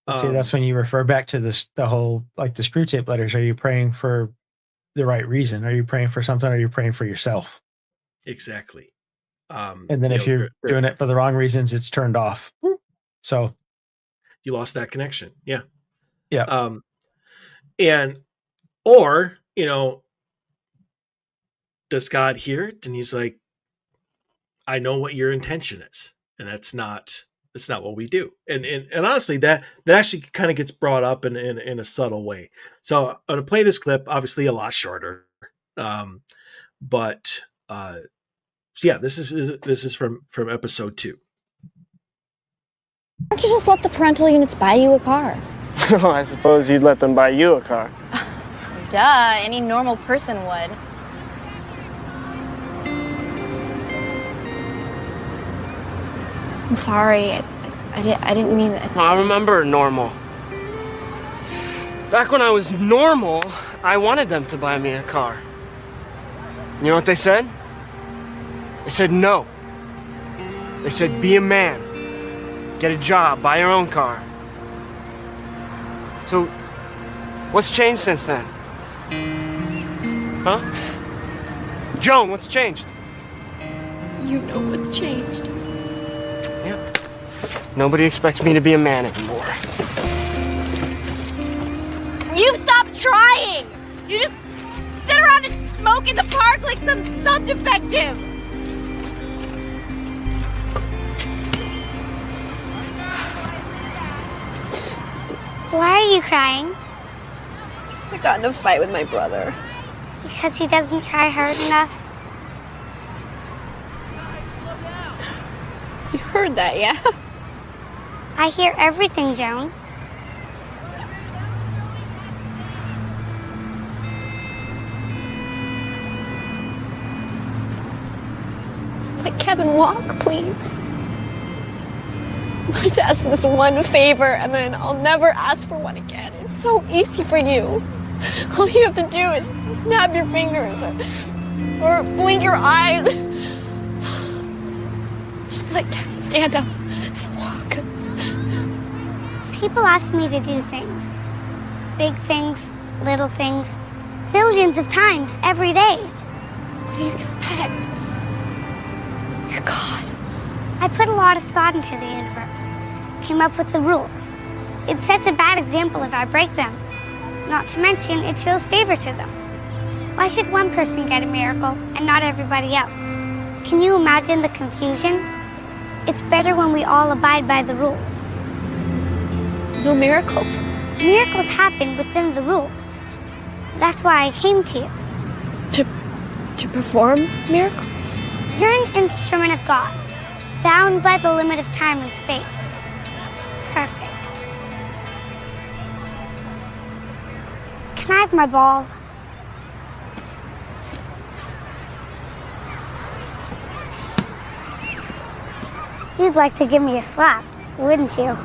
And see, that's Um, when you refer back to the whole, like, the screw tape letters. Are you praying for the right reason? Are you praying for something? Or are you praying for yourself? exactly. And then if you're doing it for the wrong reasons, it's turned off. So You lost that connection. Yeah. yeah. And or does God hear it, and he's like, I know what your intention is, and that's not what we do. And honestly, that actually kind of gets brought up in a subtle way. So I'm gonna play this clip, obviously a lot shorter. But so yeah, this is from episode 2. Why don't you just let the parental units buy you a car? Oh, I suppose you'd let them buy you a car. Duh, any normal person would. I'm sorry. I didn't mean that. I remember normal. Back when I was normal, I wanted them to buy me a car. You know what they said? They said no. They said, be a man. Get a job, buy your own car. So, what's changed since then? Huh? Joan, what's changed? You know what's changed. Yeah. Nobody expects me to be a man anymore. You stop trying! You just sit around and smoke in the park like some sub-defective! Why are you crying? I got in a fight with my brother. Because he doesn't try hard enough? You heard that, yeah? I hear everything, Joan. Let Kevin walk, please. I just ask for this one favor, and then I'll never ask for one again. It's so easy for you. All you have to do is snap your fingers or blink your eyes. Just let Kevin stand up and walk. People ask me to do things. Big things, little things, billions of times every day. What do you expect? You're God. I put a lot of thought into the universe, came up with the rules. It sets a bad example if I break them. Not to mention, it shows favoritism. Why should one person get a miracle and not everybody else? Can you imagine the confusion? It's better when we all abide by the rules. No miracles. Miracles happen within the rules. That's why I came to you. To perform miracles? You're an instrument of God, bound by the limit of time and space. Perfect. Can I have my ball? You'd like to give me a slap, wouldn't you?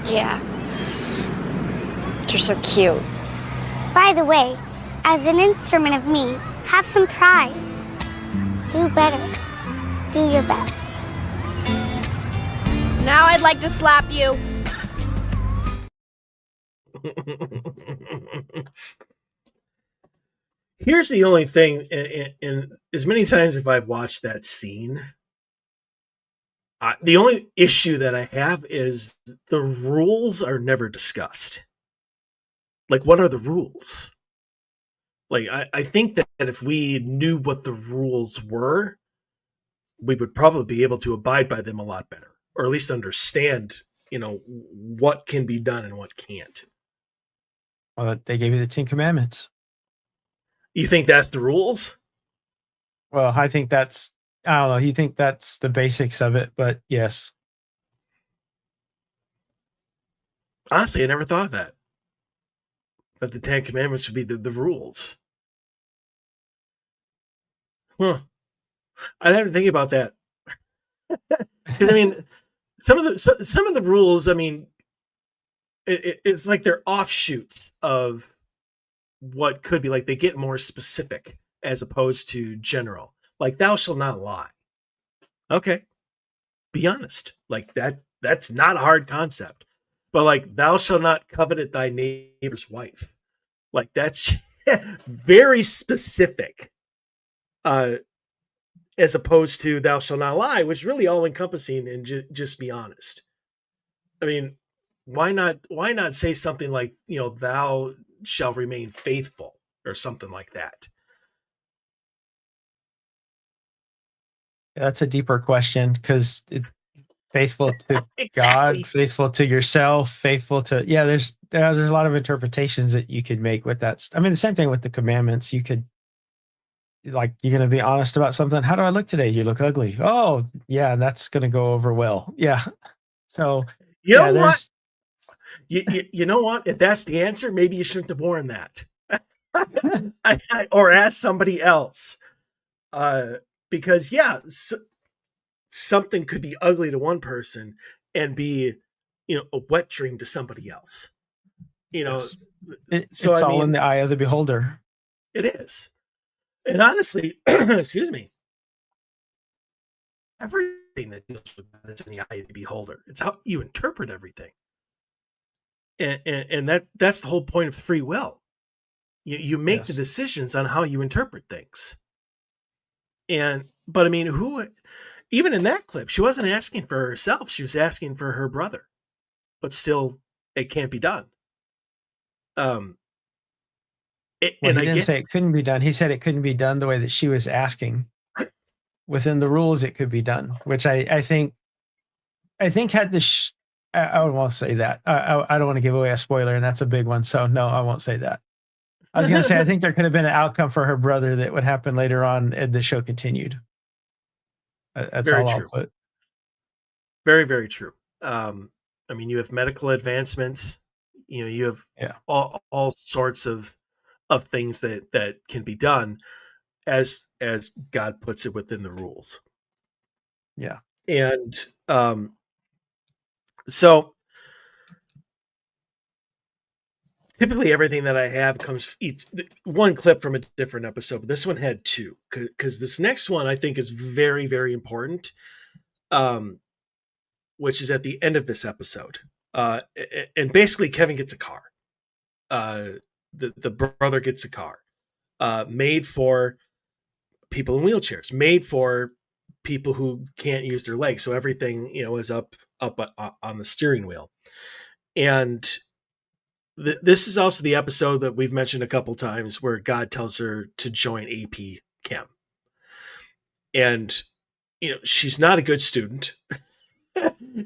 Yeah. You're so cute. By the way, as an instrument of me, have some pride. Do better. Do your best. Now I'd like to slap you. Here's the only thing, and as many times as I've watched that scene, the only issue that I have is the rules are never discussed. Like, what are the rules? Like, I think that if we knew what the rules were, we would probably be able to abide by them a lot better, or at least understand, what can be done and what can't. Well, they gave you the 10 Commandments. You think that's the rules? Well, I think that's, I don't know. You think that's the basics of it, but yes. Honestly, I never thought of that. That the 10 Commandments would be the rules. Huh. I'd have to think about that. Because, I mean, some of the rules, I mean, it's like they're offshoots of what could be. Like, they get more specific as opposed to general. Like, thou shalt not lie. Okay. Be honest. Like, that's not a hard concept. But, like, thou shalt not covet thy neighbor's wife. Like, that's very specific. As opposed to thou shalt not lie, which is really all encompassing and just be honest. I mean, why not say something like, thou shalt remain faithful or something like that? That's a deeper question, because faithful to Exactly. God, faithful to yourself, faithful to, there's a lot of interpretations that you could make with that. I mean, the same thing with the commandments. You could, like, you're going to be honest about something. How do I look today? You look ugly. Oh, yeah, that's going to go over well. Yeah. So, you know what? You know what? If that's the answer, maybe you shouldn't have worn that. Or ask somebody else. Because, something could be ugly to one person and be, a wet dream to somebody else. Yes. So it's I all mean, in the eye of the beholder. It is. And honestly, excuse me, everything that deals with that is in the eye of the beholder. It's how you interpret everything. And that's the whole point of free will. You make the decisions on how you interpret things. But I mean, even in that clip, she wasn't asking for herself. She was asking for her brother, but still it can't be done. Well, And he didn't say it couldn't be done. He said it couldn't be done the way that she was asking. Within the rules, it could be done, which I think had the. I won't say that. I don't want to give away a spoiler, and that's a big one. So no, I won't say that. I was going to say I think there could have been an outcome for her brother that would happen later on, and the show continued. That's very all true. I'll put. Very, very true. I mean, you have medical advancements. You have all sorts of things that can be done as God puts it within the rules. Yeah. And so typically everything that I have comes one clip from a different episode, but this one had two, because this next one I think is very, very important, which is at the end of this episode. And basically Kevin gets a car. The brother gets a car made for people in wheelchairs, made for people who can't use their legs. So everything, is up on the steering wheel. And this is also the episode that we've mentioned a couple times where God tells her to join AP Chem. And, she's not a good student.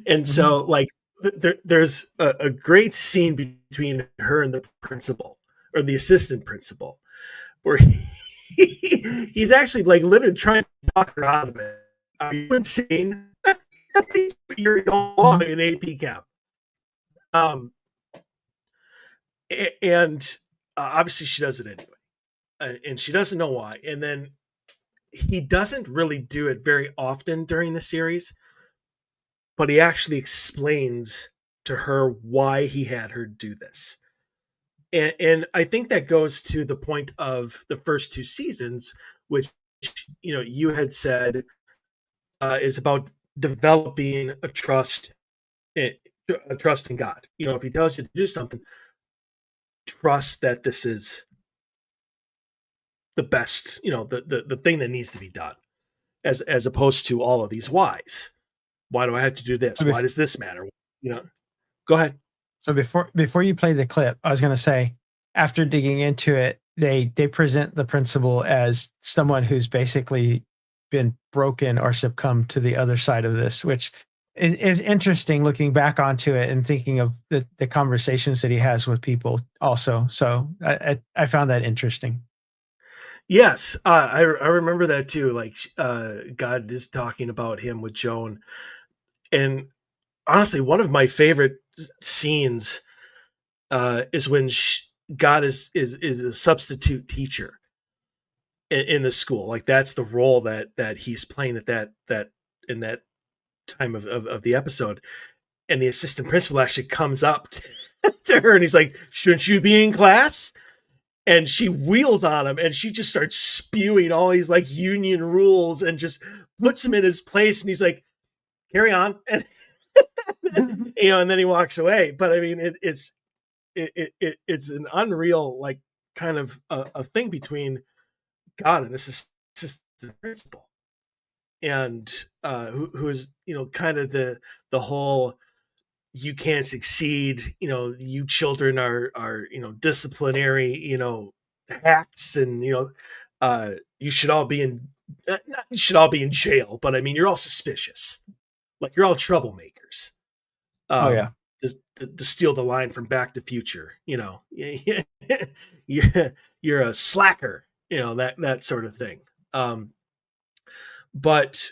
And so like there's a great scene between her and the principal, or the assistant principal, where he's actually like literally trying to talk her out of it. Are you insane? You're no longer in AP Chem. And obviously she does it anyway, and she doesn't know why. And then he doesn't really do it very often during the series, but he actually explains to her why he had her do this. And I think that goes to the point of the first two seasons, which, you had said is about developing a trust in God. If he tells you to do something, trust that this is the best, the thing that needs to be done, as opposed to all of these whys. Why do I have to do this? Why does this matter? Go ahead. So before you play the clip, I was going to say, after digging into it, they present the principal as someone who's basically been broken or succumbed to the other side of this, which is interesting looking back onto it and thinking of the conversations that he has with people also. So I found that interesting. Yes, I remember that too. Like God is talking about him with Joan, and honestly, one of my favorite scenes is when God is a substitute teacher in the school. Like that's the role that he's playing at that in that time of the episode. And the assistant principal actually comes up to her and he's like, "Shouldn't you be in class?" And she wheels on him and she just starts spewing all these like union rules and just puts him in his place. And he's like, "Carry on." And and then he walks away. But I mean, it's an unreal, like, kind of a thing between God and this assistant principal, and who is kind of the whole, you can't succeed, you children are disciplinary hacks, and you should all be in jail, but I mean, you're all suspicious, like you're all troublemakers. Oh yeah. To steal the line from Back to Future, you're a slacker, that sort of thing. But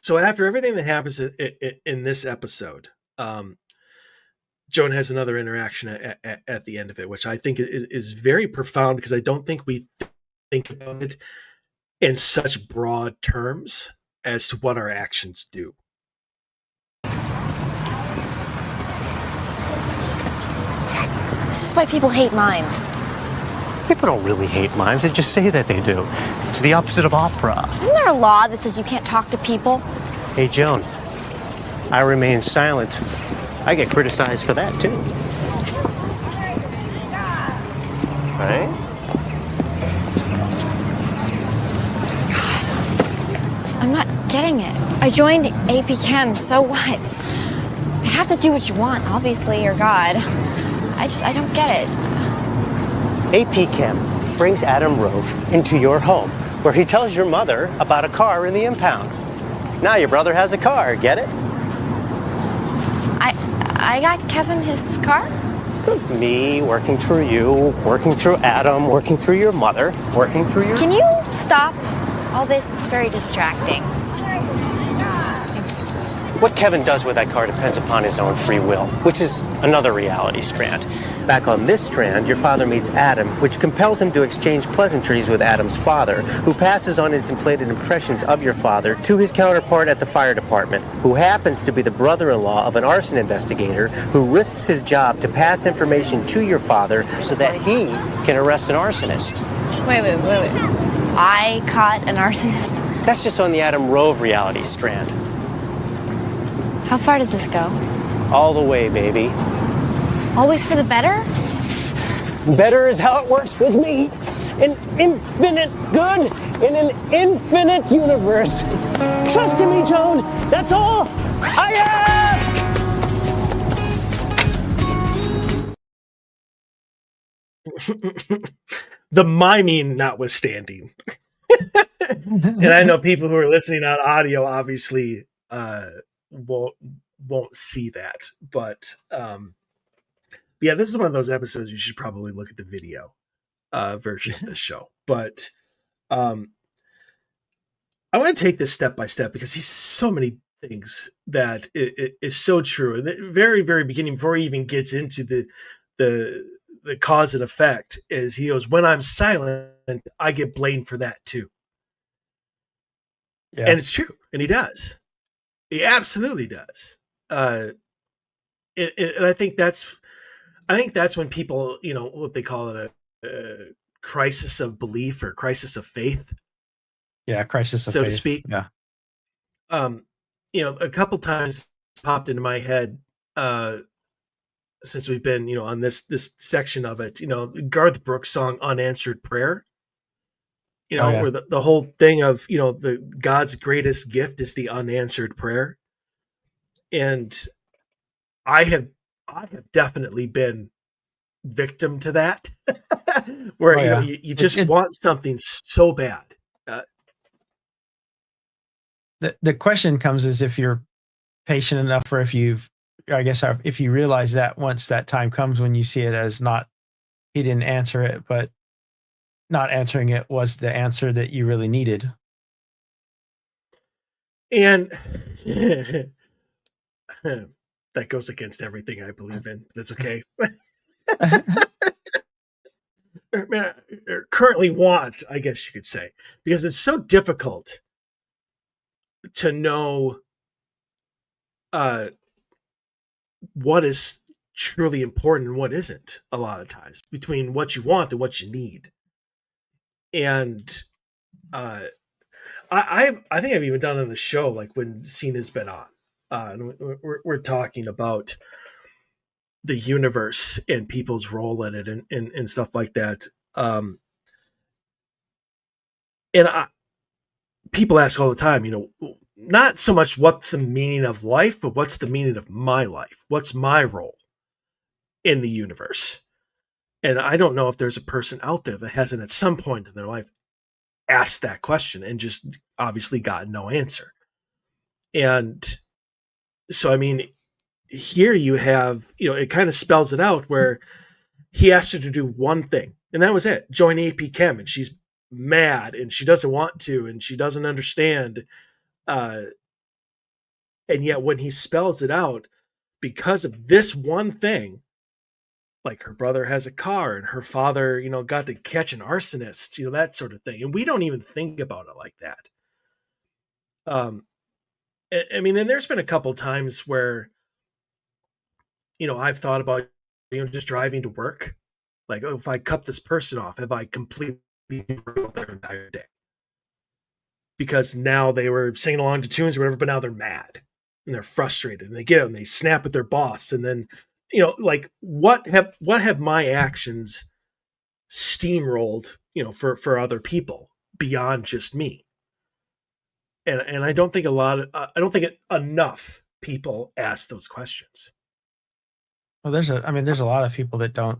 so after everything that happens in this episode, Joan has another interaction at the end of it, which I think is very profound, because I don't think we think about it in such broad terms as to what our actions do. This is why people hate mimes. People don't really hate mimes, they just say that they do. It's the opposite of opera. Isn't there a law that says you can't talk to people? Hey, Joan, I remain silent. I get criticized for that, too. Right? God. I'm not getting it. I joined AP Chem, so what? You have to do what you want, obviously, you're God. I don't get it. AP Chem brings Adam Rove into your home, where he tells your mother about a car in the impound. Now your brother has a car, get it? I got Kevin his car? Me working through you, working through Adam, working through your mother, working through your... Can you stop all this? It's very distracting. What Kevin does with that car depends upon his own free will, which is another reality strand. Back on this strand, your father meets Adam, which compels him to exchange pleasantries with Adam's father, who passes on his inflated impressions of your father to his counterpart at the fire department, who happens to be the brother-in-law of an arson investigator who risks his job to pass information to your father so that he can arrest an arsonist. Wait. I caught an arsonist? That's just on the Adam Rove reality strand. How far does this go? All the way, baby. Always for the better? Better is how it works with me. An infinite good in an infinite universe. Trust in me, Joan. That's all I ask. The miming notwithstanding. And I know people who are listening on audio obviously won't see that, but yeah, this is one of those episodes you should probably look at the video version of the show. But I want to take this step by step because he's so many things that it is so true. And the very, very beginning, before he even gets into the cause and effect, is he goes, "When I'm silent, I get blamed for that too." Yeah. And it's true, and he does. He absolutely does. And I think that's when people, what they call it, a crisis of belief or crisis of faith. Yeah, crisis of so faith. to speak. Yeah. A couple times popped into my head since we've been, on this section of it. Garth Brooks' song "Unanswered Prayer." Where the whole thing of the God's greatest gift is the unanswered prayer. And I have definitely been victim to that, where you just want something so bad. The question comes is if you're patient enough, or if you realize that once that time comes when you see it as not, he didn't answer it, but not answering it was the answer that you really needed. And that goes against everything I believe in. That's okay. Or currently want, I guess you could say, because it's so difficult to know what is truly important and what isn't a lot of times, between what you want and what you need. And I think I've even done on the show, like when Cena's been on, and we're talking about the universe and people's role in it and stuff like that. People ask all the time, not so much what's the meaning of life, but what's the meaning of my life? What's my role in the universe? And I don't know if there's a person out there that hasn't at some point in their life asked that question and just obviously got no answer. And so, I mean, here you have, it kind of spells it out, where he asked her to do one thing, and that was it: join AP Chem. And she's mad, and she doesn't want to, and she doesn't understand. And yet when he spells it out, because of this one thing, like her brother has a car and her father, got to catch an arsonist, that sort of thing. And we don't even think about it like that. I mean, and there's been a couple times where, I've thought about, just driving to work. Like, oh, if I cut this person off, have I completely ruined their entire day? Because now they were singing along to tunes or whatever, but now they're mad and they're frustrated and they get it and they snap at their boss. And then, like what have my actions steamrolled, for other people beyond just me? and I don't think I don't think enough people ask those questions. Well, there's a lot of people that don't.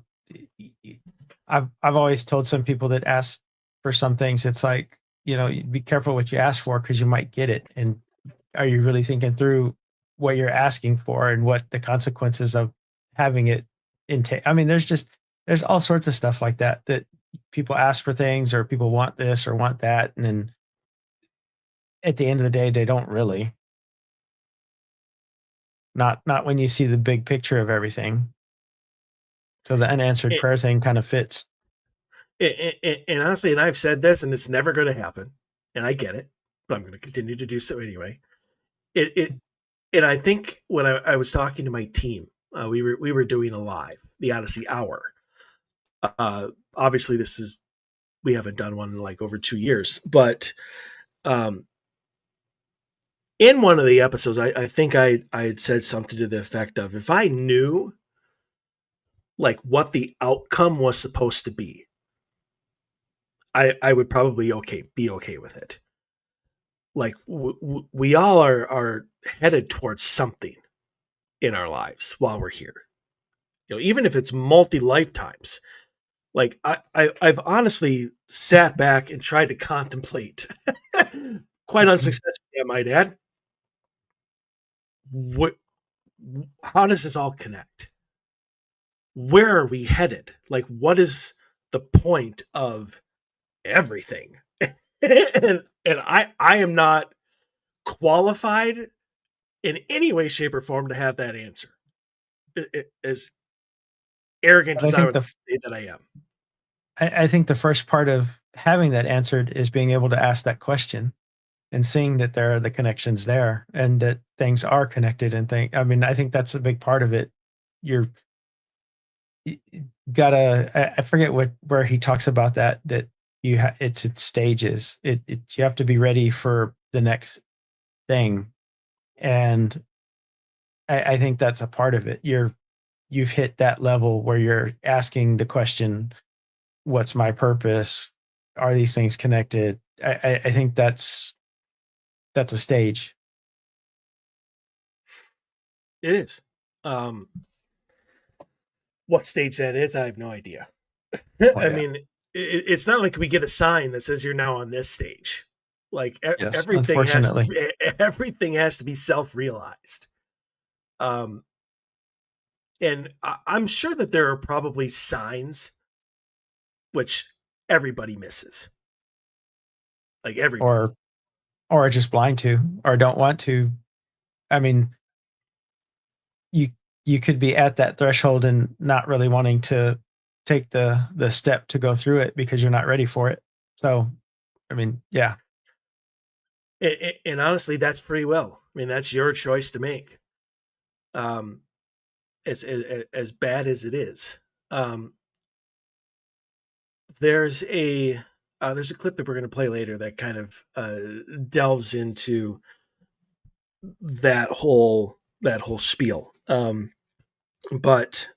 I've always told some people that ask for some things, it's like, be careful what you ask for because you might get it. And are you really thinking through what you're asking for and what the consequences of having it intake? I mean, there's all sorts of stuff like that people ask for things, or people want this or want that, and then at the end of the day, they don't really. Not when you see the big picture of everything. So the unanswered And, prayer thing kind of fits. and honestly, and I've said this, and it's never going to happen, and I get it, but I'm going to continue to do so anyway. And I think when I was talking to my team, we were doing a live, the Odyssey Hour. Obviously, we haven't done one in like over 2 years, but in one of the episodes, I think I had said something to the effect of, if I knew like what the outcome was supposed to be, I would probably be okay with it. Like we all are headed towards something in our lives while we're here. Even if it's multi lifetimes. Like I've honestly sat back and tried to contemplate, quite unsuccessfully, I might add, how does this all connect? Where are we headed? Like, what is the point of everything? and I am not qualified in any way, shape, or form to have that answer. As arrogant But I as I think would say that I am. I think the first part of having that answered is being able to ask that question and seeing that there are the connections there and that things are connected and I think that's a big part of it. You're gotta, I forget where he talks about that it's stages. You have to be ready for the next thing. And I think that's a part of it. You've hit that level where you're asking the question, what's my purpose? Are these things connected? I think that's a stage. It is. What stage that is, I have no idea. Oh, I yeah. mean, it's not like we get a sign that says you're now on this stage. Like Yes, unfortunately. everything has to be self-realized. And I'm sure that there are probably signs which everybody misses. Like everybody. Or just blind to, or don't want to. I mean, you you could be at that threshold and not really wanting to take the step to go through it because you're not ready for it. So, I mean, yeah. And honestly, that's free will. I mean, that's your choice to make. Um, as bad as it is. There's a clip that we're going to play later that kind of delves into that whole spiel. But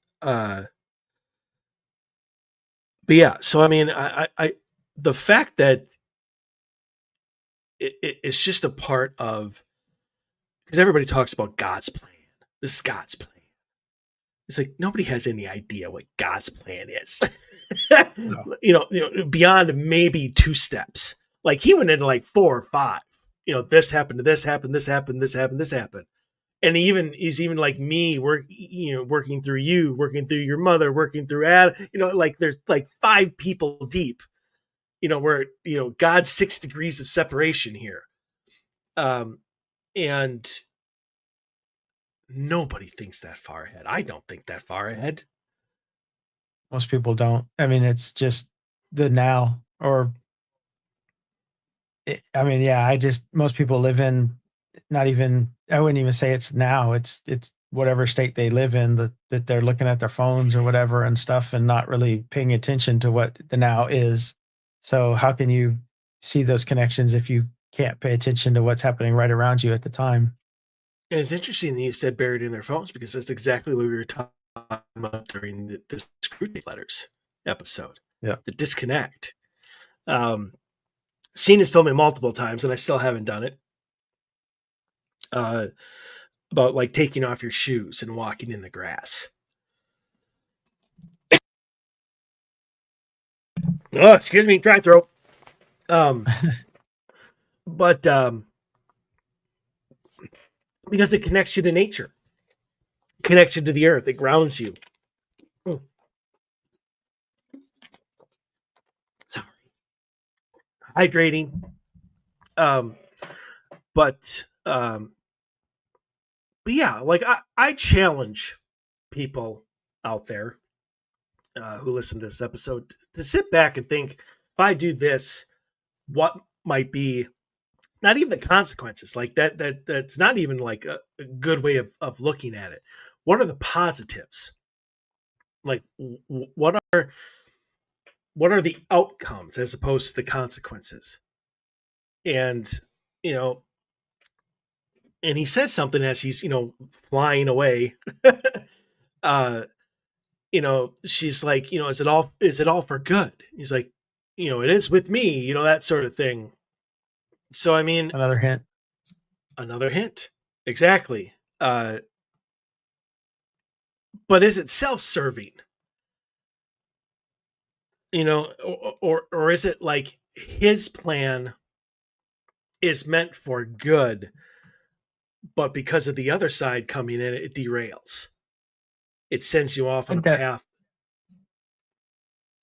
yeah, so I mean, I the fact that it's just a part of, because everybody talks about God's plan. This is God's plan. It's like nobody has any idea what God's plan is. No. Beyond maybe 2 steps. Like he went into like 4 or 5. This happened, this happened, this happened, this happened, this happened. And he's even like me, working through you, working through your mother, working through Adam. Like there's like 5 people deep. Where God's 6 degrees of separation here. And nobody thinks that far ahead. I don't think that far ahead. Most people don't. I mean, it's just the now, most people live in, not even, I wouldn't even say it's now. It's whatever state they live in, that they're looking at their phones or whatever and stuff and not really paying attention to what the now is. So how can you see those connections if you can't pay attention to what's happening right around you at the time? And it's interesting that you said buried in their phones, because that's exactly what we were talking about during the Scrutiny Letters episode. Yeah. The disconnect. Sheen has told me multiple times, and I still haven't done it. uh, about like taking off your shoes and walking in the grass. Oh, excuse me, dry throat. Um, but because it connects you to nature, connects you to the earth, it grounds you. Oh, sorry, hydrating. Um, but but yeah, like I challenge people out there who listen to this episode to sit back and think, if I do this, what might be not even the consequences, like that's not even like a good way of looking at it. What are the positives? Like what are the outcomes as opposed to the consequences? And you know, and he says something as he's flying away. uh she's like, is it all for good? He's like, it is with me, that sort of thing. So I mean, Another hint. another hint. Exactly. But is it self-serving? Or is it like his plan is meant for good, but because of the other side coming in, it derails. It sends you off on I, a de- path.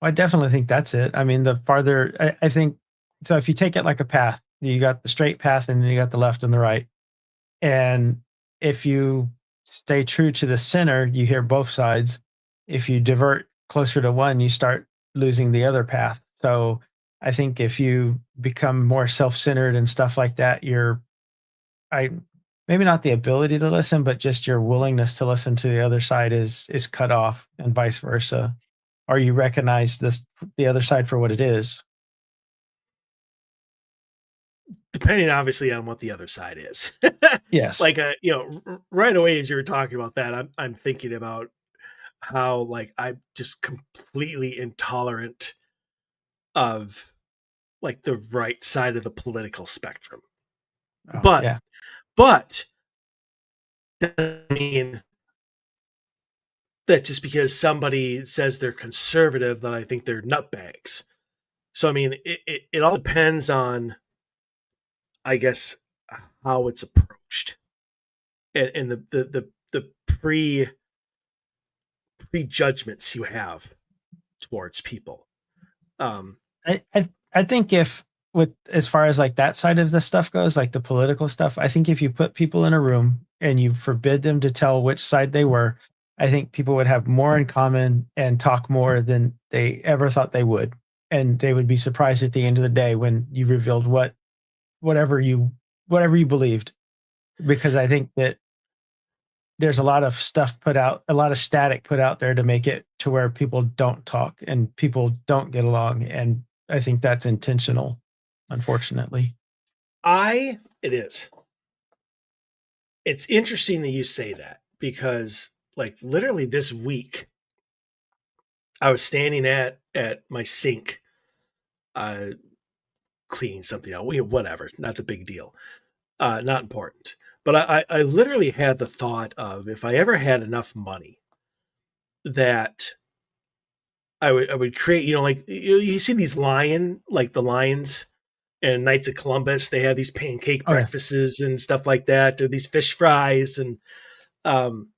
I definitely think that's it. I mean, the farther I think so, if you take it like a path, you got the straight path and then you got the left and the right. And if you stay true to the center, you hear both sides. If you divert closer to one, you start losing the other path. So I think if you become more self-centered and stuff like that, I maybe not the ability to listen, but just your willingness to listen to the other side is cut off, and vice versa. Or you recognize the other side for what it is. Depending obviously on what the other side is. Yes. Like right away as you were talking about that, I'm thinking about how like I'm just completely intolerant of like the right side of the political spectrum. Oh, But yeah. that doesn't mean that just because somebody says they're conservative that I think they're nutbags. So I mean, it all depends on, I guess, how it's approached, and the prejudgments you have towards people. I think if with as far as like that side of the stuff goes, like the political stuff, I think if you put people in a room and you forbid them to tell which side they were, I think people would have more in common and talk more than they ever thought they would. And they would be surprised at the end of the day when you revealed whatever you whatever you believed. Because I think that there's a lot of stuff put out, a lot of static put out there to make it to where people don't talk and people don't get along. And I think that's intentional, unfortunately. It is. It's interesting that you say that because like literally this week I was standing at my sink, uh cleaning something out, whatever, not the big deal, not important. But I literally had the thought of, if I ever had enough money, that I would create, like you see these like the lions and Knights of Columbus, they have these pancake Oh yeah. breakfasts and stuff like that, or these fish fries, and um,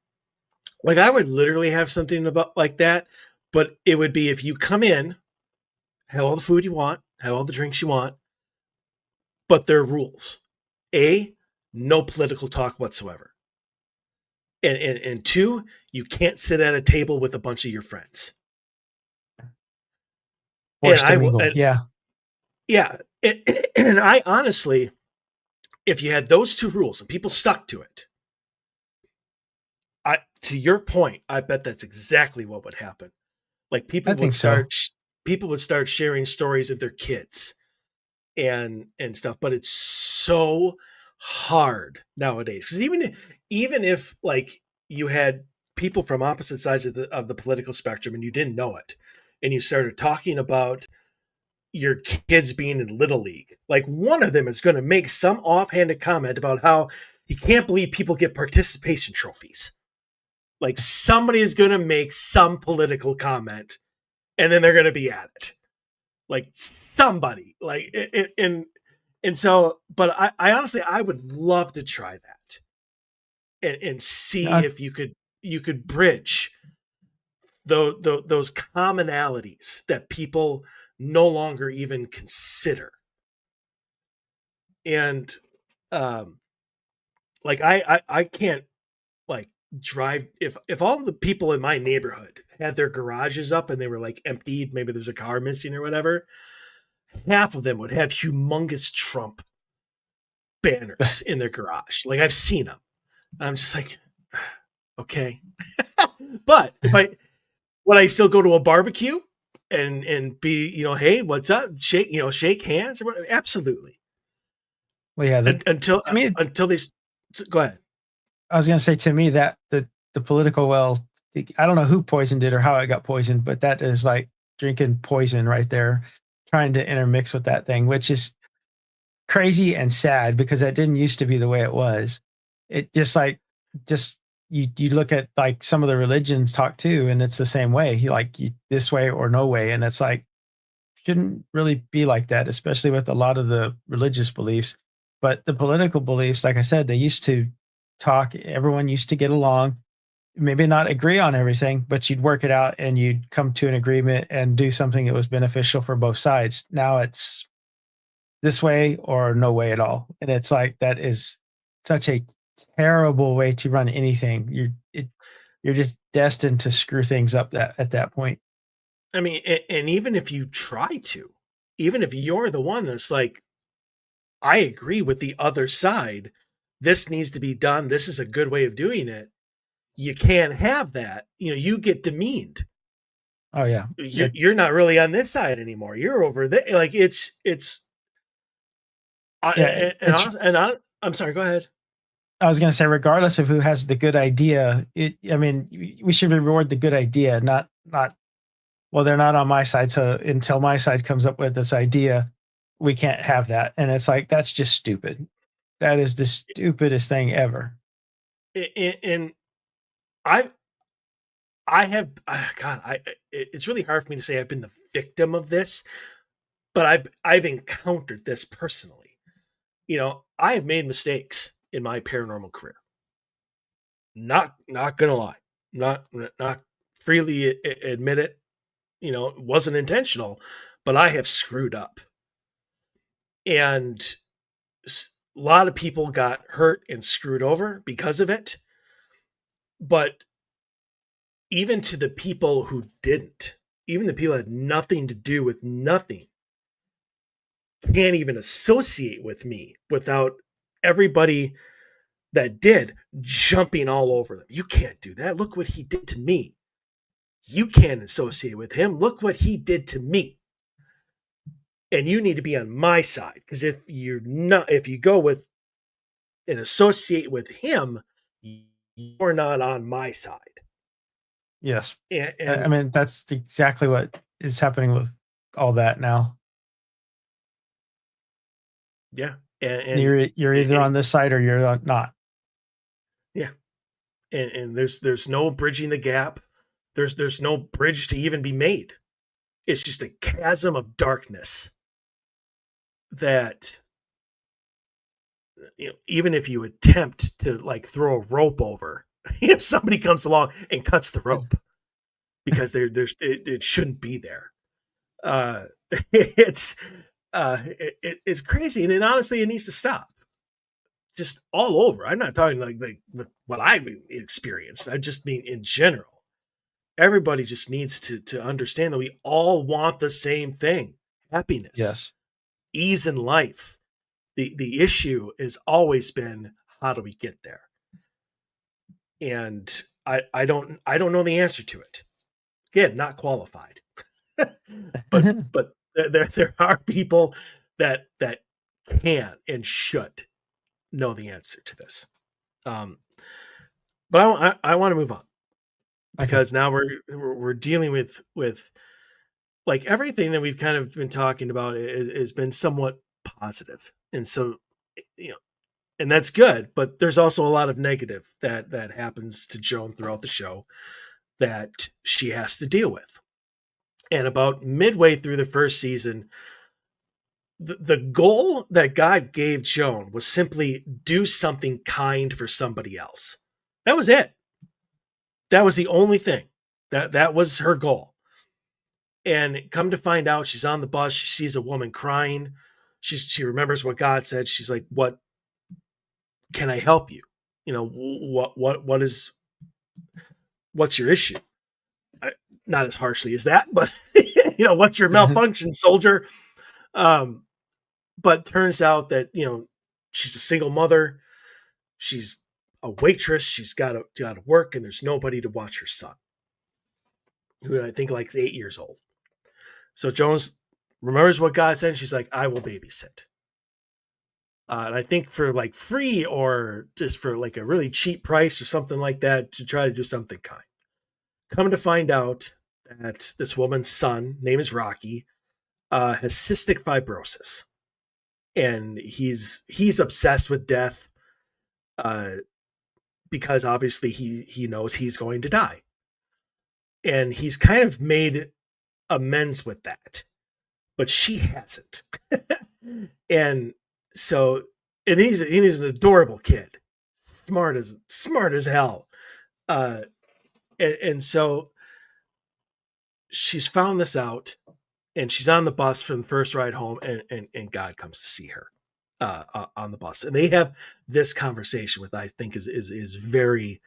like I would literally have something about like that. But it would be, if you come in, have all the food you want, have all the drinks you want, but there are rules. A, no political talk whatsoever. And two, you can't sit at a table with a bunch of your friends. And Forced to I will, mingle. Yeah. yeah, and I honestly, if you had those two rules and people stuck to it, to your point, I bet that's exactly what would happen. Like I think so. people would start sharing stories of their kids and stuff. But it's so hard nowadays, because even if like you had people from opposite sides of the political spectrum and you didn't know it, and you started talking about your kids being in Little League. Like, one of them is going to make some offhanded comment about how he can't believe people get participation trophies. Like, somebody is going to make some political comment, and then they're going to be at it. Like, somebody. Like, and so, but I honestly, I would love to try that and see if you could bridge those commonalities that people no longer even consider. And like I can't like drive if all the people in my neighborhood had their garages up and they were like emptied, maybe there's a car missing or whatever, half of them would have humongous Trump banners in their garage. Like, I've seen them. I'm just like, okay. But would I still go to a barbecue and be, hey, what's up? Shake hands or what? Absolutely. Well, yeah. Until they go ahead. I was going to say, to me, that the political well, I don't know who poisoned it or how it got poisoned, but that is like drinking poison right there, trying to intermix with that thing, which is crazy and sad because that didn't used to be the way it was. It just you look at like some of the religions talk too, and it's the same way. You this way or no way, and it's like shouldn't really be like that, especially with a lot of the religious beliefs. But the political beliefs, like I said, they used to talk. Everyone used to get along, maybe not agree on everything, but you'd work it out and you'd come to an agreement and do something that was beneficial for both sides. Now it's this way or no way at all. And it's like, that is such a terrible way to run anything. You're just destined to screw things up at that point. I mean, and even if you try to, even if you're the one that's like, I agree with the other side, this needs to be done, this is a good way of doing it, you can't have that. You get demeaned. Oh yeah. You're not really on this side anymore. You're over there. Like, it's I'm sorry, go ahead. I was going to say, regardless of who has the good idea, we should reward the good idea, not, well, they're not on my side. So until my side comes up with this idea, we can't have that. And it's like, that's just stupid. That is the stupidest thing ever. And I have, God, it's really hard for me to say I've been the victim of this, but I've encountered this personally. I have made mistakes in my paranormal career. Not gonna lie, not freely admit it. It wasn't intentional, but I have screwed up, and a lot of people got hurt and screwed over because of it. But even to the people who didn't, even the people that had nothing to do with nothing, can't even associate with me without everybody that did jumping all over them. You can't do that. Look what he did to me. You can't associate with him. Look what he did to me. And you need to be on my side, because if you go with and associate with him, you're not on my side. Yes. And that's exactly what is happening with all that now. Yeah. And you're either on this side or you're not. Yeah. And there's no bridging the gap. There's no bridge to even be made. It's just a chasm of darkness that, even if you attempt to like throw a rope over, if somebody comes along and cuts the rope because it shouldn't be there. It's crazy, and honestly, it needs to stop. Just all over. I'm not talking like what I've experienced. I just mean in general. Everybody just needs to understand that we all want the same thing: happiness, yes, ease in life. The issue has always been, how do we get there? And I don't know the answer to it. Again, not qualified, but there are people that can and should know the answer to this. But I want to move on, because now we're dealing with like everything that we've kind of been talking about has been somewhat positive, and so you know, and that's good. But there's also a lot of negative that happens to Joan throughout the show that she has to deal with. And about midway through the first season, the goal that God gave Joan was simply do something kind for somebody else. That was it. That was the only thing. That was her goal. And come to find out, she's on the bus. She sees a woman crying. She remembers what God said. She's like, "What can I help you? You know, what's your issue?" Not as harshly as that, but you know, what's your malfunction, soldier? But turns out that she's a single mother. She's a waitress. She's got to work, and there's nobody to watch her son, who I think like 8 years old. So Jones remembers what God said. And she's like, "I will babysit." And I think for like free or just for like a really cheap price or something like that, to try to do something kind. Come to find out that this woman's son, name is Rocky, has cystic fibrosis, and he's obsessed with death, because obviously he knows he's going to die, and he's kind of made amends with that, but she hasn't. And so, and he's an adorable kid, smart as hell, and so she's found this out, and she's on the bus for the first ride home, and God comes to see her on the bus, and they have this conversation, with I think is very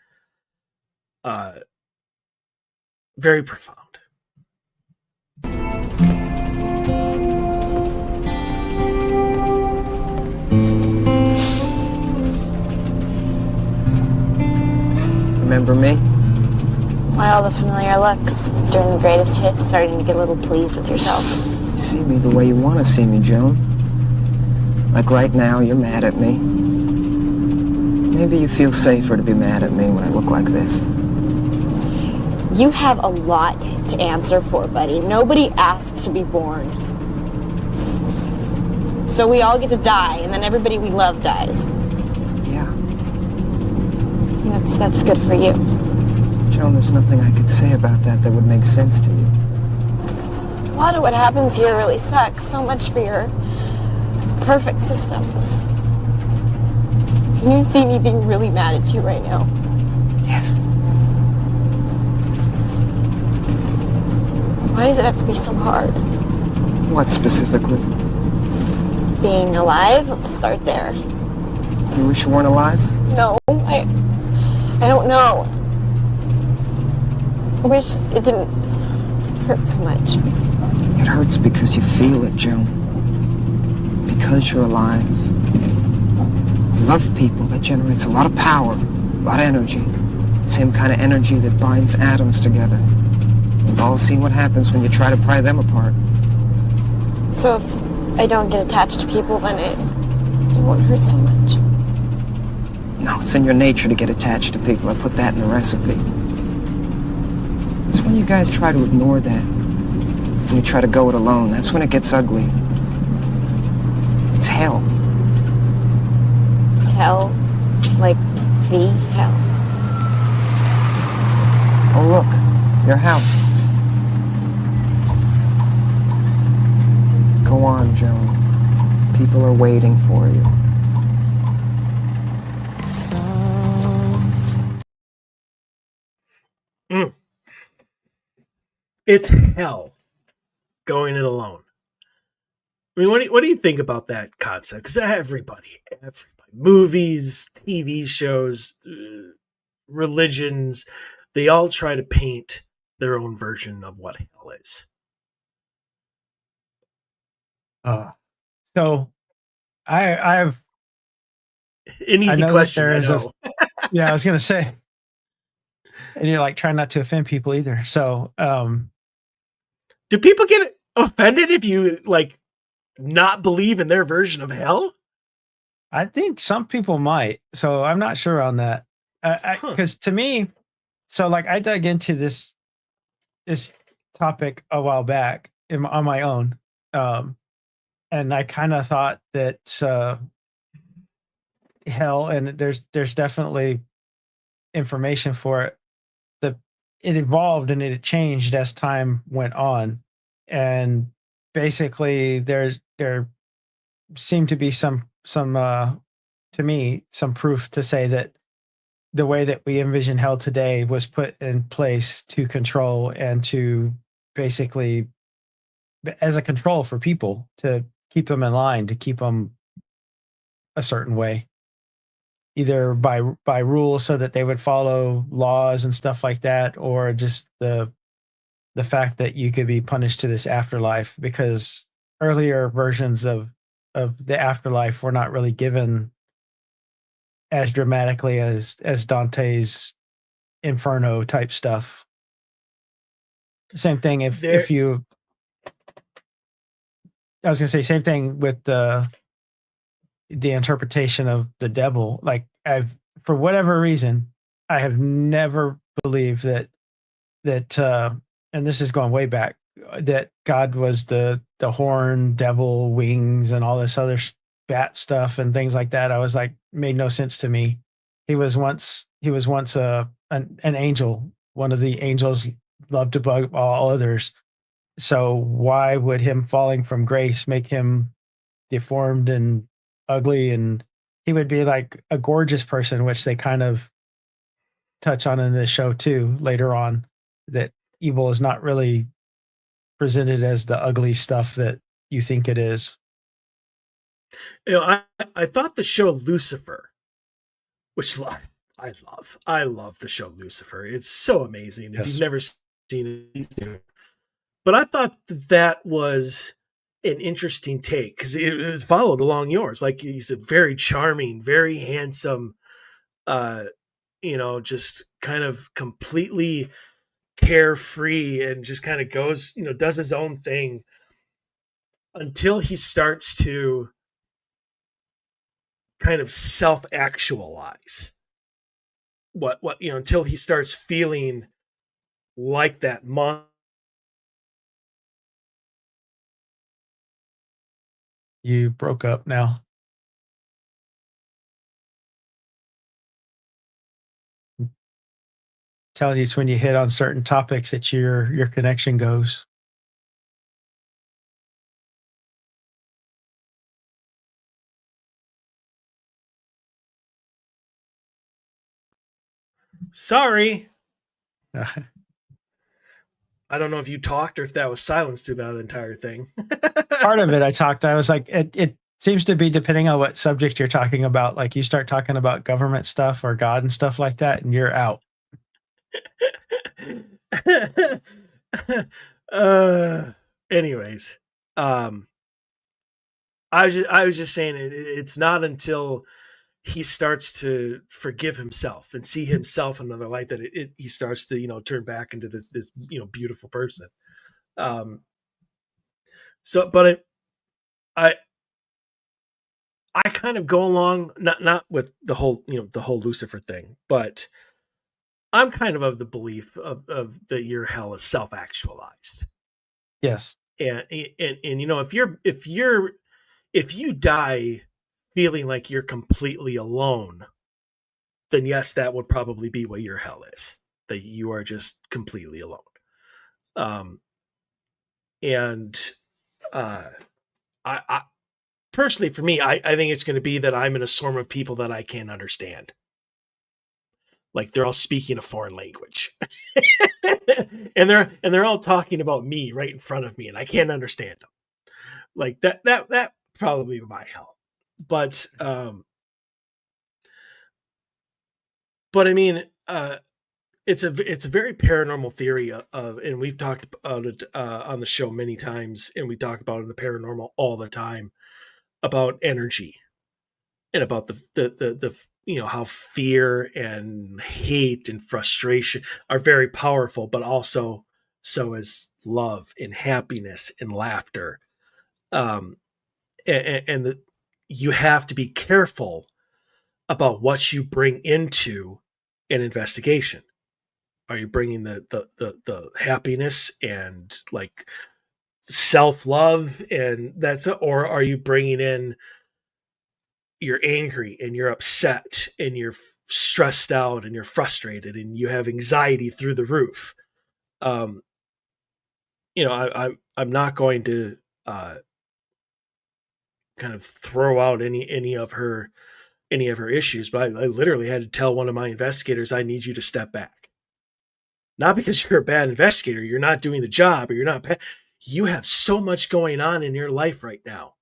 very profound. Remember me? Why all the familiar looks? During the greatest hits, starting to get a little pleased with yourself. You see me the way you want to see me, Joan. Like right now, you're mad at me. Maybe you feel safer to be mad at me when I look like this. You have a lot to answer for, buddy. Nobody asked to be born. So we all get to die, and then everybody we love dies. Yeah. That's good for you. Joan, there's nothing I could say about that would make sense to you. A lot of what happens here really sucks. So much for your perfect system. Can you see me being really mad at you right now? Yes. Why does it have to be so hard? What specifically? Being alive? Let's start there. You wish you weren't alive? No, I don't know. I wish it didn't hurt so much. It hurts because you feel it, Joan. Because you're alive. You love people. That generates a lot of power, a lot of energy. Same kind of energy that binds atoms together. We've all seen what happens when you try to pry them apart. So if I don't get attached to people, then it won't hurt so much. No, it's in your nature to get attached to people. I put that in the recipe. It's when you guys try to ignore that, when you try to go it alone, that's when it gets ugly. It's hell. It's hell, like the hell. Oh, look, your house. Go on, Joan. People are waiting for you. It's hell going it alone. I mean, what do you think about that concept? Because everybody, movies, TV shows, religions, they all try to paint their own version of what hell is. So I've an easy question. I know. Yeah, I was gonna say, and you're like trying not to offend people either. So, do people get offended if you like not believe in their version of hell? I think some people might. So I'm not sure on that. Because to me, so like I dug into this topic a while back, on my own. And I kind of thought that hell, and there's definitely information for it. It evolved and it changed as time went on, and basically there seemed to be some to me some proof to say that the way that we envision hell today was put in place to control and to basically as a control for people to keep them in line, to keep them a certain way, either by rules so that they would follow laws and stuff like that, or just the fact that you could be punished to this afterlife, because earlier versions of the afterlife were not really given as dramatically as Dante's Inferno type stuff. Same thing There, if you I was gonna say same thing with the interpretation of the devil. Like I've for whatever reason, I have never believed that and this is going way back, that God was the horn, devil, wings, and all this other bat stuff and things like that. I was like, made no sense to me. He was once an angel. One of the angels loved to bug all others. So why would him falling from grace make him deformed and ugly? And he would be like a gorgeous person, which they kind of touch on in this show too later on, that evil is not really presented as the ugly stuff that you think it is. I thought the show Lucifer, which I love the show Lucifer. It's so amazing. If you've Yes. never seen it, please do. But I thought that was an interesting take because it followed along yours. Like he's a very charming, very handsome, uh, just kind of completely carefree and just kind of goes, does his own thing until he starts to kind of self-actualize. Until he starts feeling like that monster. You broke up now. Telling you it's when you hit on certain topics that your connection goes. Sorry. I don't know if you talked or if that was silence through that entire thing. Part of it I talked, I was like, it seems to be depending on what subject you're talking about. Like you start talking about government stuff or God and stuff like that, and you're out. Anyways, I was just saying it's not until he starts to forgive himself and see himself in another light that he starts to turn back into this beautiful person. But I I kind of go along not with the whole Lucifer thing, but I'm kind of the belief of that your hell is self actualized. Yes. And if you die feeling like you're completely alone, then yes, that would probably be what your hell is. That you are just completely alone. Um, and I personally, for me, I think it's going to be that I'm in a swarm of people that I can't understand. Like they're all speaking a foreign language, and they're all talking about me right in front of me, and I can't understand them. Like that probably my hell. But I mean, it's a very paranormal theory of, and we've talked about it on the show many times, and we talk about it in the paranormal all the time about energy and about the how fear and hate and frustration are very powerful, but also so is love and happiness and laughter. Um, and you have to be careful about what you bring into an investigation. Are you bringing the happiness and like self-love and or are you bringing in, you're angry and you're upset and you're stressed out and you're frustrated and you have anxiety through the roof. um I'm not going to uh kind of throw out any of her issues, but I literally had to tell one of my investigators, I need you to step back. Not because you're a bad investigator, you're not doing the job, or you have so much going on in your life right now.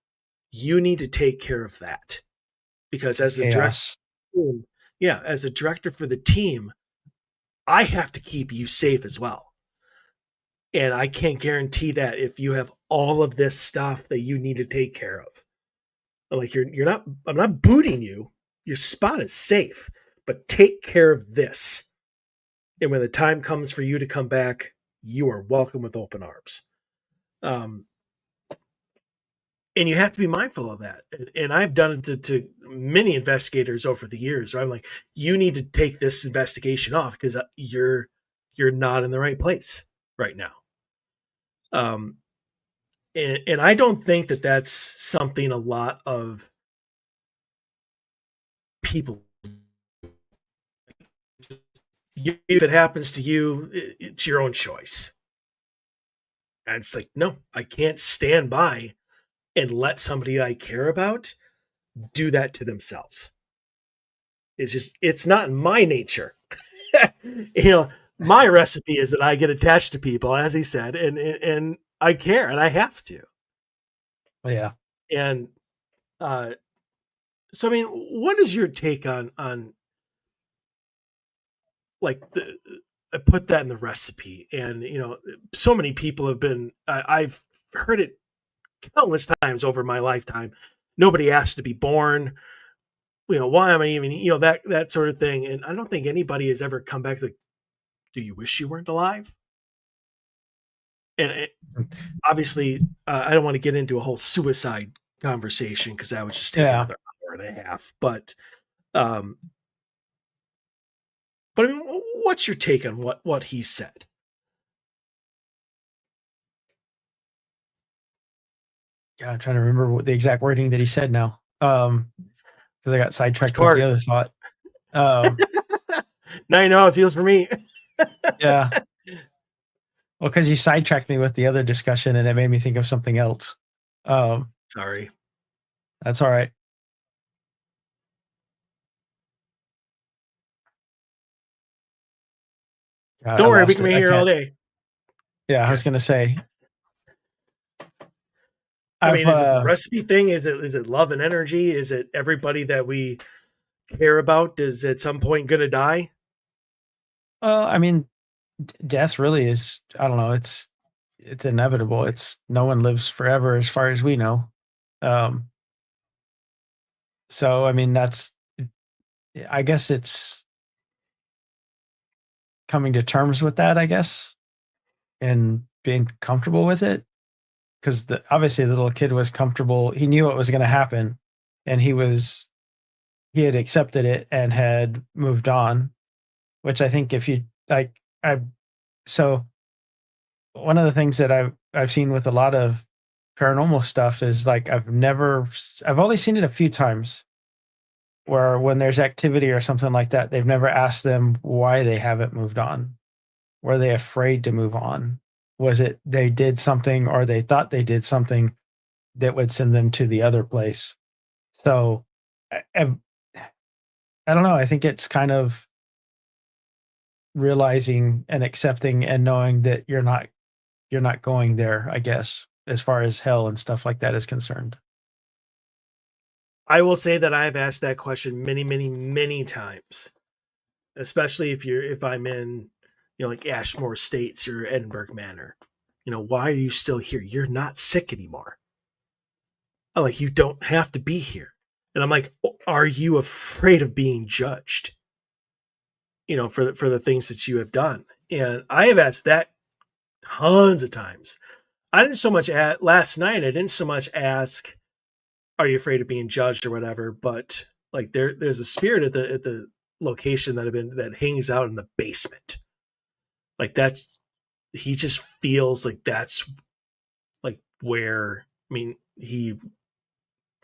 You need to take care of that. Because as the director, Chaos. yeah, as a director for the team, I have to keep you safe as well. And I can't guarantee that if you have all of this stuff that you need to take care of. Like you're not, I'm not booting you. Your spot is safe, but take care of this. And when the time comes for you to come back, you are welcome with open arms. Um, and you have to be mindful of that. And I've done it to many investigators over the years where I'm like, you need to take this investigation off because you're not in the right place right now. And I don't think that that's something a lot of people. If it happens to you, it's your own choice. And it's like, no, I can't stand by and let somebody I care about do that to themselves. It's not in my nature. My recipe is that I get attached to people, as he said, and I care and I have to. Yeah. And so, I mean, what is your take on like I put that in the recipe, and so many people have been. I've heard it countless times over my lifetime. Nobody asked to be born. Why am I even? That sort of thing. And I don't think anybody has ever come back to like, do you wish you weren't alive? And obviously, I don't want to get into a whole suicide conversation because that would just take Yeah. another hour and a half. Um, but I mean, what's your take on what he said? Yeah, I'm trying to remember what the exact wording that he said now. Because I got Which sidetracked with the part? other thought. Um, Now you know how it feels for me. yeah. Well, because you sidetracked me with the other discussion and it made me think of something else. Sorry. That's all right. God, Don't I worry, we lost can it. be I here all can't. day. Yeah, I Okay. was gonna say. I I've mean, is it the recipe thing? Is it love and energy? Is it everybody that we care about is at some point going to die? well, I mean, death really is. I don't know. It's inevitable. It's no one lives forever, as far as we know. Um, so I mean, that's. I guess it's coming to terms with that. I guess, and being comfortable with it, because obviously the little kid was comfortable. He knew what was going to happen, and he had accepted it and had moved on. Which I think if you like, I so one of the things that I've seen with a lot of paranormal stuff is like I've only seen it a few times where when there's activity or something like that, they've never asked them why they haven't moved on. Were they afraid to move on? Was it they did something or they thought they did something that would send them to the other place? So I, I don't know. I think it's kind of realizing and accepting and knowing that you're not going there, I guess, as far as hell and stuff like that is concerned. I will say that I've asked that question many, many, many times, especially if I'm in, like Ashmore Estates or Edinburgh Manor. Why are you still here? You're not sick anymore. I'm like, you don't have to be here. And I'm like, are you afraid of being judged? For the things that you have done. And I have asked that tons of times. I didn't so much last night. I didn't so much ask, "Are you afraid of being judged or whatever?" But like there's a spirit at the location that hangs out in the basement. Like that, he just feels like that's like where, I mean, he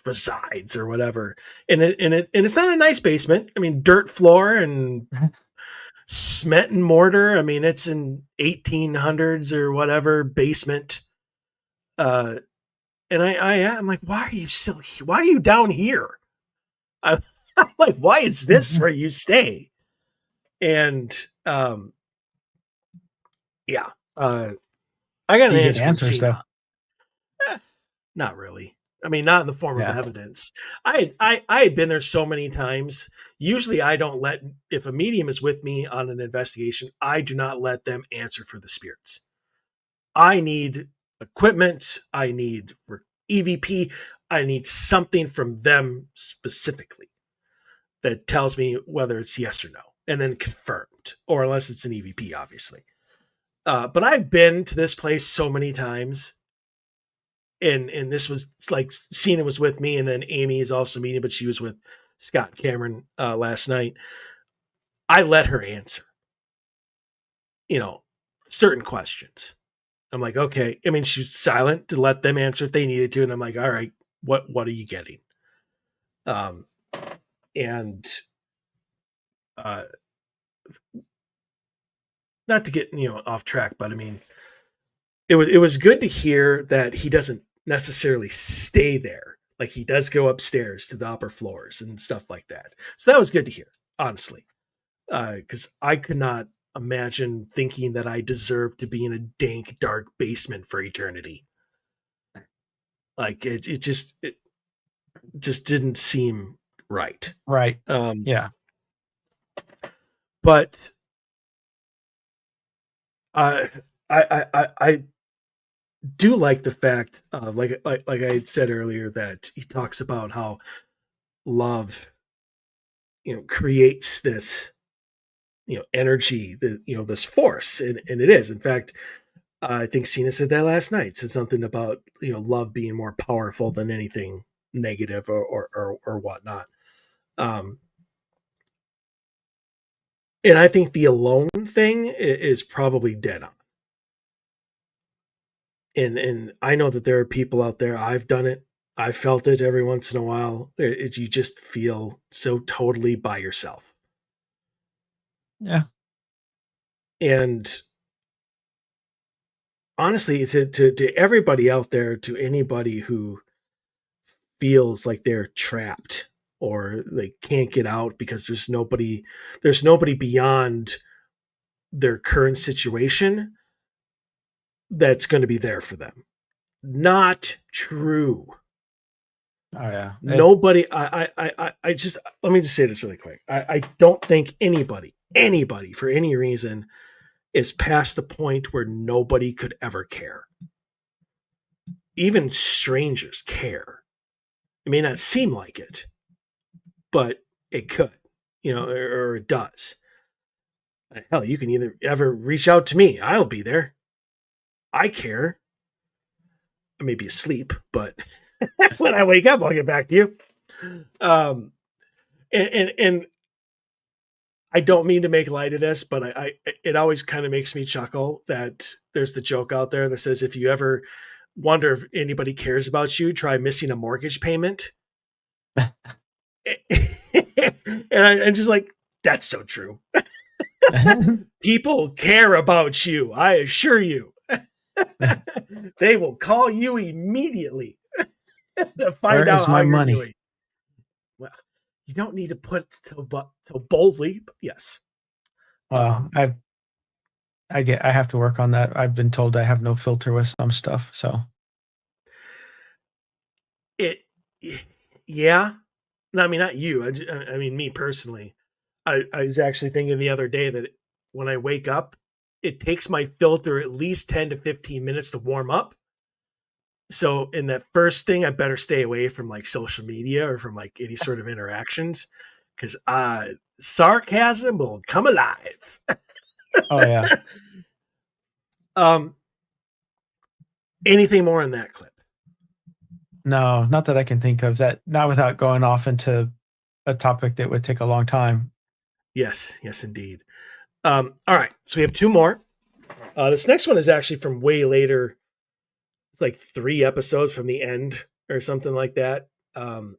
resides or whatever. And it's not a nice basement. I mean, dirt floor and cement and mortar. I mean, it's an 1800s or whatever basement. And I'm like, why are you still? Why are you down here? I'm like, why is this where you stay? And yeah, I got an You get answer from answers though. Cena. Not really. I mean, not in the form of Yeah. evidence. I had been there so many times. Usually, I don't let, if a medium is with me on an investigation, I do not let them answer for the spirits. I need equipment. I need for EVP. I need something from them specifically that tells me whether it's yes or no, and then confirmed, or unless it's an EVP, obviously. But I've been to this place so many times, and this was, it's like Cena was with me, and then Amy is also meeting, but she was with Scott Cameron last night. I let her answer, certain questions. I'm like, okay. I mean, she's silent to let them answer if they needed to, and I'm like, all right, what are you getting? And not to get off track, but I mean, it was good to hear that he doesn't necessarily stay there. Like, he does go upstairs to the upper floors and stuff like that. So that was good to hear, honestly, because I could not imagine thinking that I deserved to be in a dank, dark basement for eternity. Like, it just didn't seem right. Right. Yeah. But I do like the fact of, like I had said earlier, that he talks about how love, creates this, energy, that, this force, and it is. In fact, I think Cena said that last night. Said something about love being more powerful than anything negative or whatnot. And I think the alone thing is probably dead on. And I know that there are people out there. I've done it. I felt it every once in a while. You just feel so totally by yourself. Yeah. And honestly, to everybody out there, to anybody who feels like they're trapped or they can't get out because there's nobody beyond their current situation that's going to be there for them. Not true. Oh yeah. Nobody. I just, let me just say this really quick. I don't think anybody for any reason is past the point where nobody could ever care. Even strangers care. It may not seem like it, but it could, or it does. Hell, you can either ever reach out to me. I'll be there. I care. I may be asleep, but when I wake up, I'll get back to you. And I don't mean to make light of this, but it always kind of makes me chuckle that there's the joke out there that says, if you ever wonder if anybody cares about you, try missing a mortgage payment. And I'm just like, that's so true. People care about you, I assure you. They will call you immediately to find out how you're doing. Well, you don't need to put it so boldly, but yes. Well, I have to work on that. I've been told I have no filter with some stuff, so yeah. No, I mean, not you. I mean, me personally. I was actually thinking the other day that when I wake up, it takes my filter at least 10 to 15 minutes to warm up. So in that first thing, I better stay away from like social media or from like any sort of interactions, because sarcasm will come alive. Oh yeah. Anything more on that clip? No, not that I can think of. That, not without going off into a topic that would take a long time. Yes, indeed. All right, so we have two more. This next one is actually from way later. it's like 3 episodes from the end or something like that. And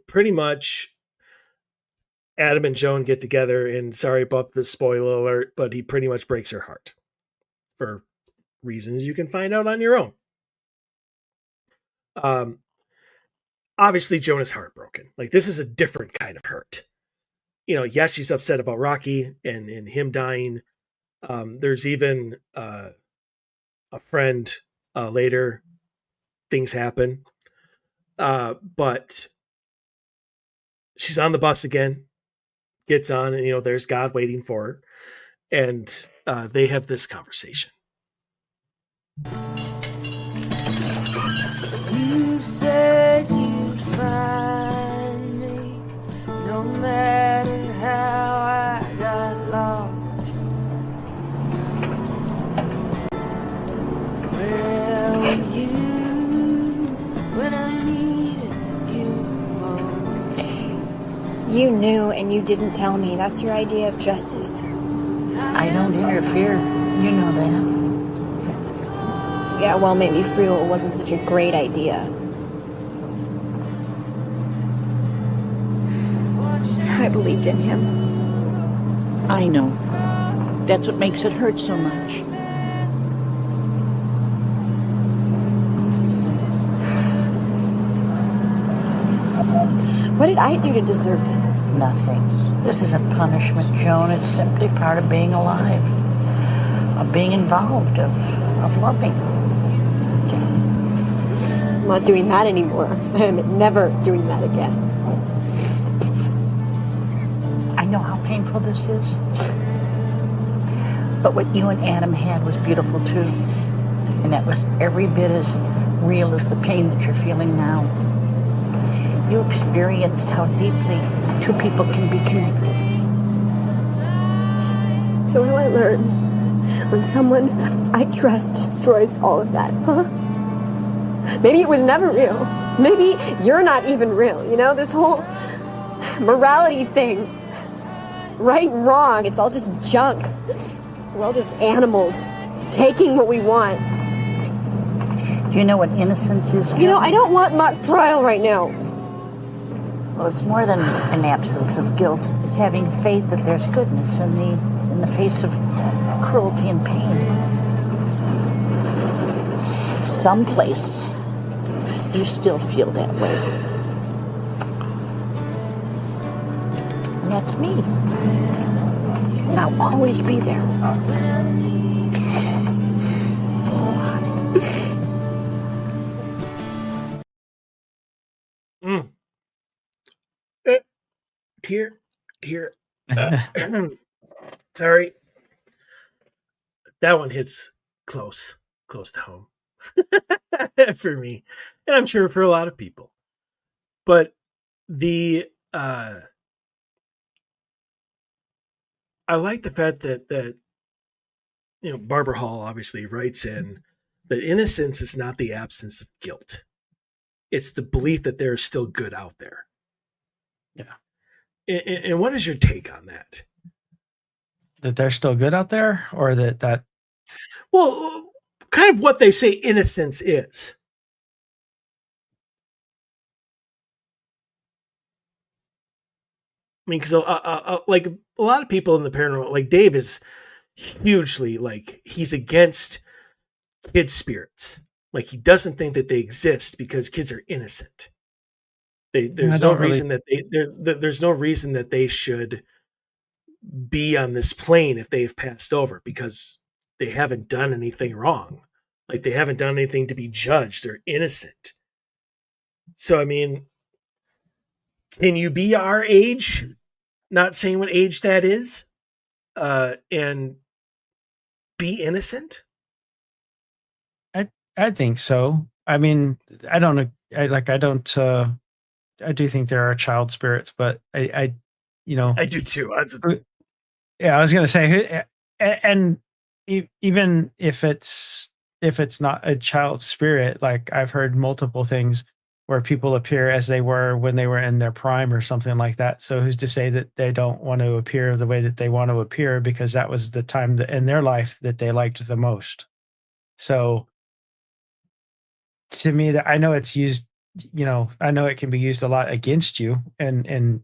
pretty much Adam and Joan get together, and sorry about the spoiler alert, but he pretty much breaks her heart for reasons you can find out on your own. Obviously Joan is heartbroken. Like, this is a different kind of hurt. Yes, she's upset about Rocky and him dying. There's even a friend later. Things happen. But she's on the bus again, gets on, and there's God waiting for her. And they have this conversation. You said you'd find me, no matter how I got lost. Where were you when I needed you most? You knew and you didn't tell me. That's your idea of justice. I don't interfere. You know that. Yeah, well, maybe free will wasn't such a great idea. I believed in him. I know. That's what makes it hurt so much. What did I do to deserve this? Nothing. This isn't punishment, Joan. It's simply part of being alive, of being involved, of loving. I'm not doing that anymore. I'm never doing that again. I know how painful this is. But what you and Adam had was beautiful too. And that was every bit as real as the pain that you're feeling now. You experienced how deeply two people can be connected. So what do I learn when someone I trust destroys all of that, huh? Maybe it was never real. Maybe you're not even real, this whole morality thing. Right and wrong, it's all just junk. We're all just animals, taking what we want. Do you know what innocence is, Joan? I don't want mock trial right now. Well, it's more than an absence of guilt. It's having faith that there's goodness in the face of cruelty and pain. Someplace, you still feel that way. And that's me. And I'll always be there. Here. Sorry. That one hits close to home for me, and I'm sure for a lot of people. But I like the fact that Barbara Hall obviously writes in that innocence is not the absence of guilt. It's the belief that there is still good out there. Yeah. And what is your take on that? That they're still good out there, or that Well, kind of what they say innocence is. I mean, because like a lot of people in the paranormal, like Dave is hugely he's against kid spirits. Like, he doesn't think that they exist because kids are innocent. There's no reason that they should be on this plane if they've passed over, because they haven't done anything wrong. Like, they haven't done anything to be judged. They're innocent. So, I mean, can you be our age, not saying what age that is, and be innocent? I think so. I mean, I don't. I do think there are child spirits, but I do too. Yeah, I was gonna say, and even if it's not a child spirit, like, I've heard multiple things where people appear as they were when they were in their prime or something like that. So who's to say that they don't want to appear the way that they want to appear because that was the time in their life that they liked the most? So to me, that I know it's used, I know it can be used a lot against you and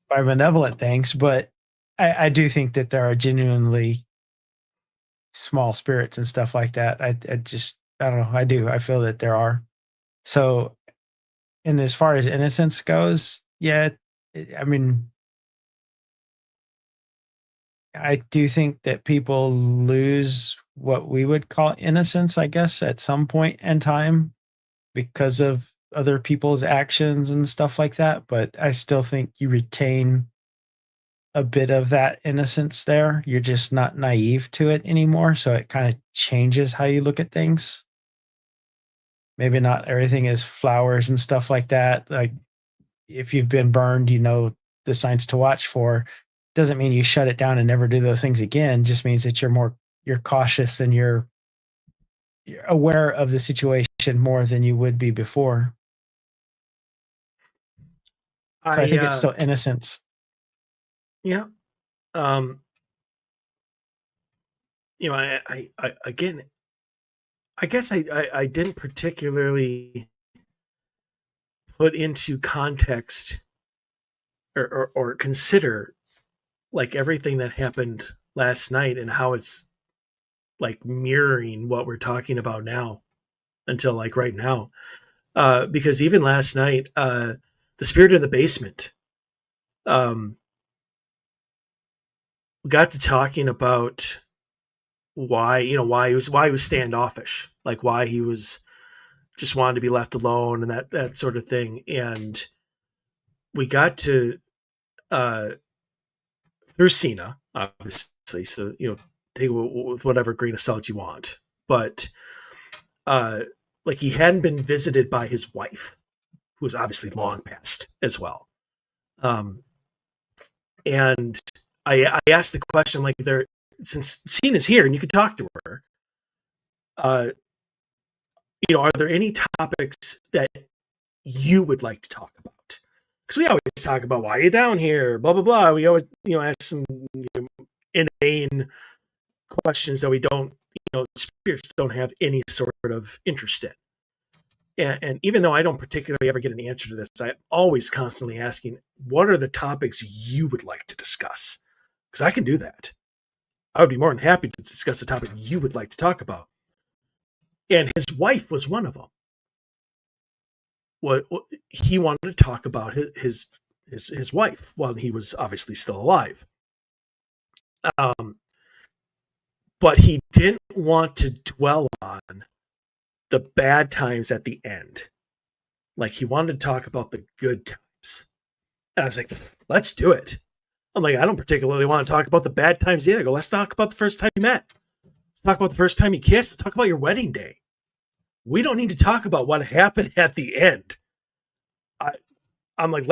by benevolent things, but I do think that there are genuinely small spirits and stuff like that. I don't know. I do. I feel that there are. So, and as far as innocence goes, yeah, I mean, I do think that people lose what we would call innocence, I guess, at some point in time because of other people's actions and stuff like that. But I still think you retain a bit of that innocence there. You're just not naive to it anymore. So it kind of changes how you look at things. Maybe not everything is flowers and stuff like that. Like if you've been burned, you know the signs to watch for. Doesn't mean you shut it down and never do those things again. Just means that you're cautious and you're aware of the situation more than you would be before. So I think it's still innocence. Yeah. I again, I guess I didn't particularly put into context or consider like everything that happened last night and how it's like mirroring what we're talking about now until like right now. Because even last night, the spirit in the basement um, got to talking about why he was standoffish, like why he was just wanted to be left alone and that sort of thing. And we got to uh, through Cena, obviously. So take it with whatever grain of salt you want, but uh, like he hadn't been visited by his wife, who was obviously long passed as well. And I asked the question like, there, since Cena's here and you could talk to her, uh, are there any topics that you would like to talk about? Because we always talk about why you're down here, blah blah blah. We always ask some inane questions that we don't spirits don't have any sort of interest in. And even though I don't particularly ever get an answer to this, I'm always constantly asking, what are the topics you would like to discuss? Because I can do that. I would be more than happy to discuss a topic you would like to talk about. And his wife was one of them. What he wanted to talk about his wife while he was obviously still alive. But he didn't want to dwell on the bad times at the end. Like he wanted to talk about the good times. And I was like, let's do it. I'm like, I don't particularly want to talk about the bad times either. I go, let's talk about the first time you met. Let's talk about the first time you kissed. Let's talk about your wedding day. We don't need to talk about what happened at the end. I'm like,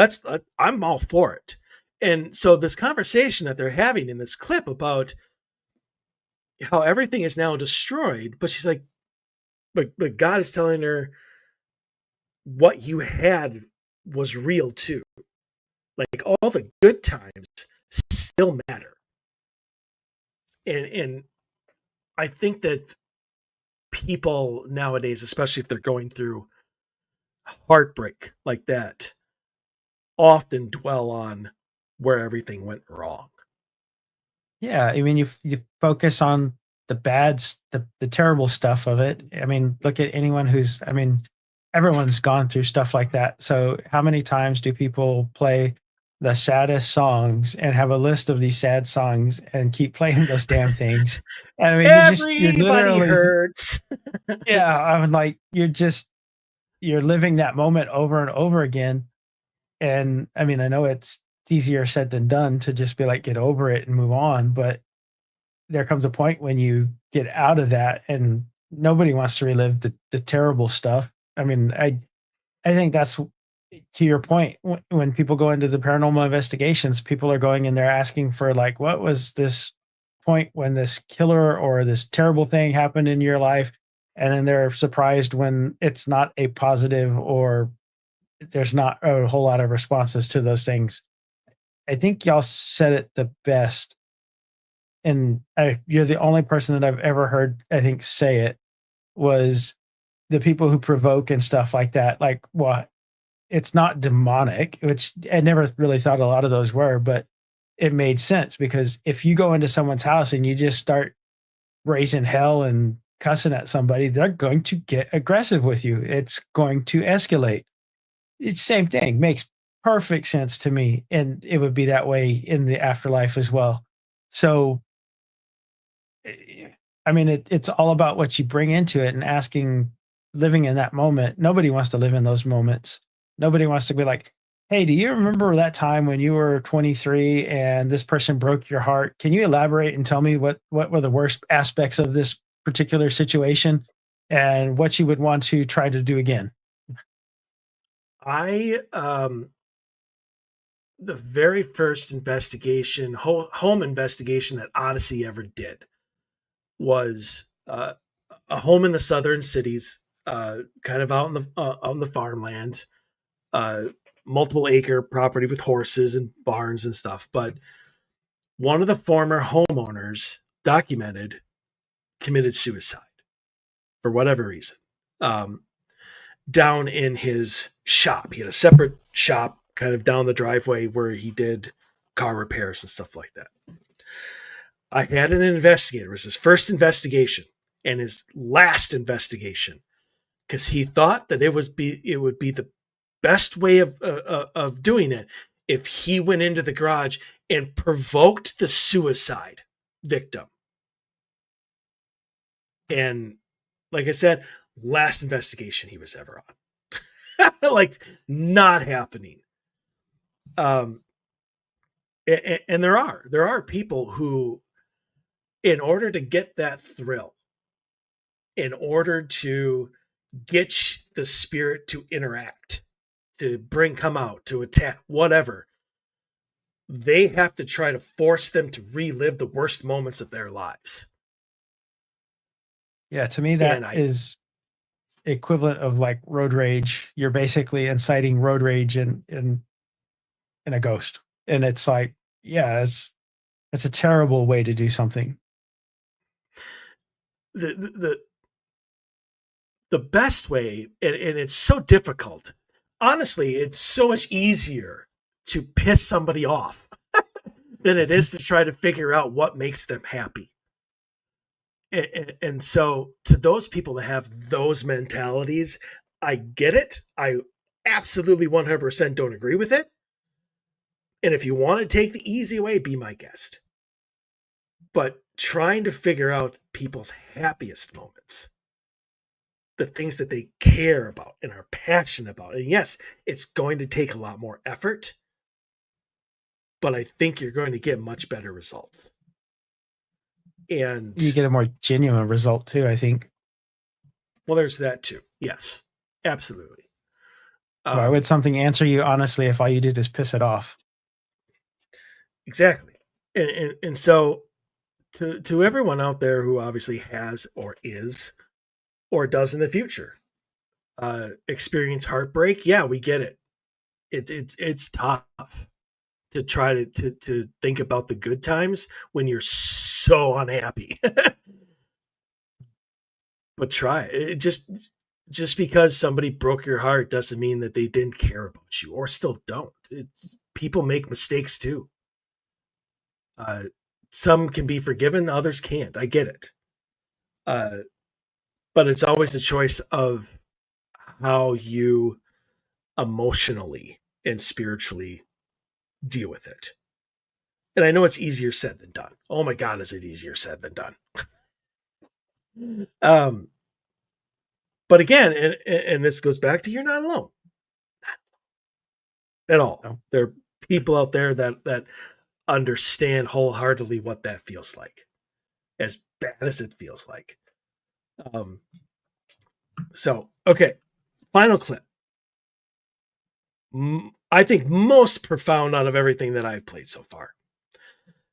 I'm all for it. And so this conversation that they're having in this clip about how everything is now destroyed, but she's like, but God is telling her what you had was real too. Like all the good times still matter. And I think that people nowadays, especially if they're going through heartbreak like that, often dwell on where everything went wrong. Yeah, I mean, you focus on the terrible stuff of it. I mean, look at anyone who's. I mean, everyone's gone through stuff like that. So, how many times do people play the saddest songs and have a list of these sad songs and keep playing those damn things? And I mean, you're Everybody literally, hurts. yeah. I'm like, you're living that moment over and over again. And I mean, I know it's easier said than done to just be like, get over it and move on. But there comes a point when you get out of that and nobody wants to relive the terrible stuff. I mean, I think that's to your point. When people go into the paranormal investigations, people are going in there asking for like, what was this point when this killer or this terrible thing happened in your life? And then they're surprised when it's not a positive or there's not a whole lot of responses to those things. I think y'all said it the best, and you're the only person that I've ever heard, I think, say it was the people who provoke and stuff like that, like, what, it's not demonic, which I never really thought a lot of those were, but it made sense because if you go into someone's house and you just start raising hell and cussing at somebody, they're going to get aggressive with you. It's going to escalate. It's same thing. Makes perfect sense to me. And it would be that way in the afterlife as well. So, I mean, it's all about what you bring into it and asking, living in that moment. Nobody wants to live in those moments. Nobody wants to be like, hey, do you remember that time when you were 23 and this person broke your heart? Can you elaborate and tell me what were the worst aspects of this particular situation and what you would want to try to do again? I the very first investigation, home investigation that Odyssey ever did was a home in the southern cities, kind of out in the on the farmland, uh, multiple acre property with horses and barns and stuff. But one of the former homeowners documented committed suicide for whatever reason. Um, Down in his shop, he had a separate shop kind of down the driveway where he did car repairs and stuff like that. I had an investigator. It was his first investigation and his last investigation because he thought that it would be the best way of doing it if he went into the garage and provoked the suicide victim. And like I said, last investigation he was ever on. Like, not happening. And there are people who, in order to get that thrill, in order to get the spirit to interact, to come out, to attack, whatever, they have to try to force them to relive the worst moments of their lives. Yeah, to me, that is equivalent of like road rage. You're basically inciting road rage in a ghost. And it's like, yeah, it's a terrible way to do something. The best way, and it's so difficult. Honestly, it's so much easier to piss somebody off than it is to try to figure out what makes them happy. And so to those people that have those mentalities, I get it. I absolutely 100% don't agree with it. And if you want to take the easy way, be my guest. But trying to figure out people's happiest moments, the things that they care about and are passionate about. And yes, it's going to take a lot more effort, but I think you're going to get much better results. And you get a more genuine result too, I think. Well, there's that too. Yes, absolutely. Why would something answer you honestly if all you did is piss it off? Exactly. And so to everyone out there who obviously has or is or does in the future experience heartbreak, yeah, we get it. It's tough to try to think about the good times when you're so unhappy. But try it. Just because somebody broke your heart doesn't mean that they didn't care about you or still don't. People make mistakes too. Some can be forgiven, others can't. I get it. But it's always a choice of how you emotionally and spiritually deal with it. And I know it's easier said than done. Oh my God, is it easier said than done? But again, and this goes back to, you're not alone. Not at all. No. There are people out there that understand wholeheartedly what that feels like, as bad as it feels like. So, okay, final clip. I think most profound out of everything that I've played so far,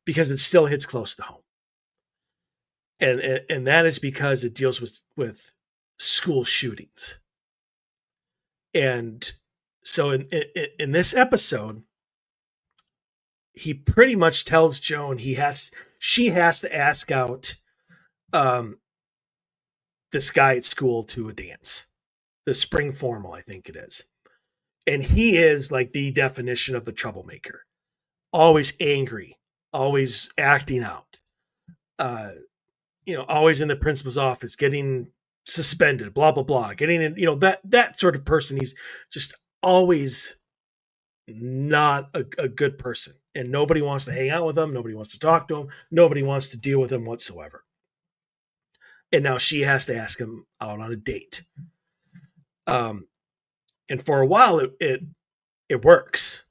because it still hits close to home. And that is because it deals with school shootings. And so in this episode, he pretty much tells Joan she has to ask out this guy at school to a dance, the spring formal, I think it is. And he is like the definition of the troublemaker, always angry, always acting out, always in the principal's office, getting suspended, blah, blah, blah, getting in, that sort of person. He's just always not a good person. And nobody wants to hang out with him. Nobody wants to talk to him. Nobody wants to deal with him whatsoever. And now she has to ask him out on a date. And for a while it works.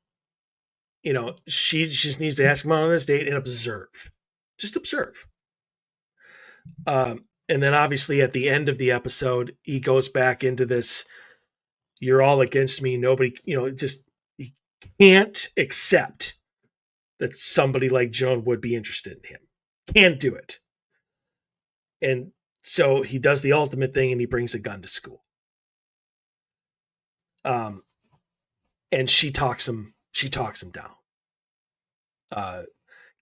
She just needs to ask him out on this date and observe. Just observe. And then obviously at the end of the episode, he goes back into this, you're all against me. Nobody, just he can't accept that somebody like Joan would be interested in him. Can't do it. And so he does the ultimate thing and he brings a gun to school. And she talks him down.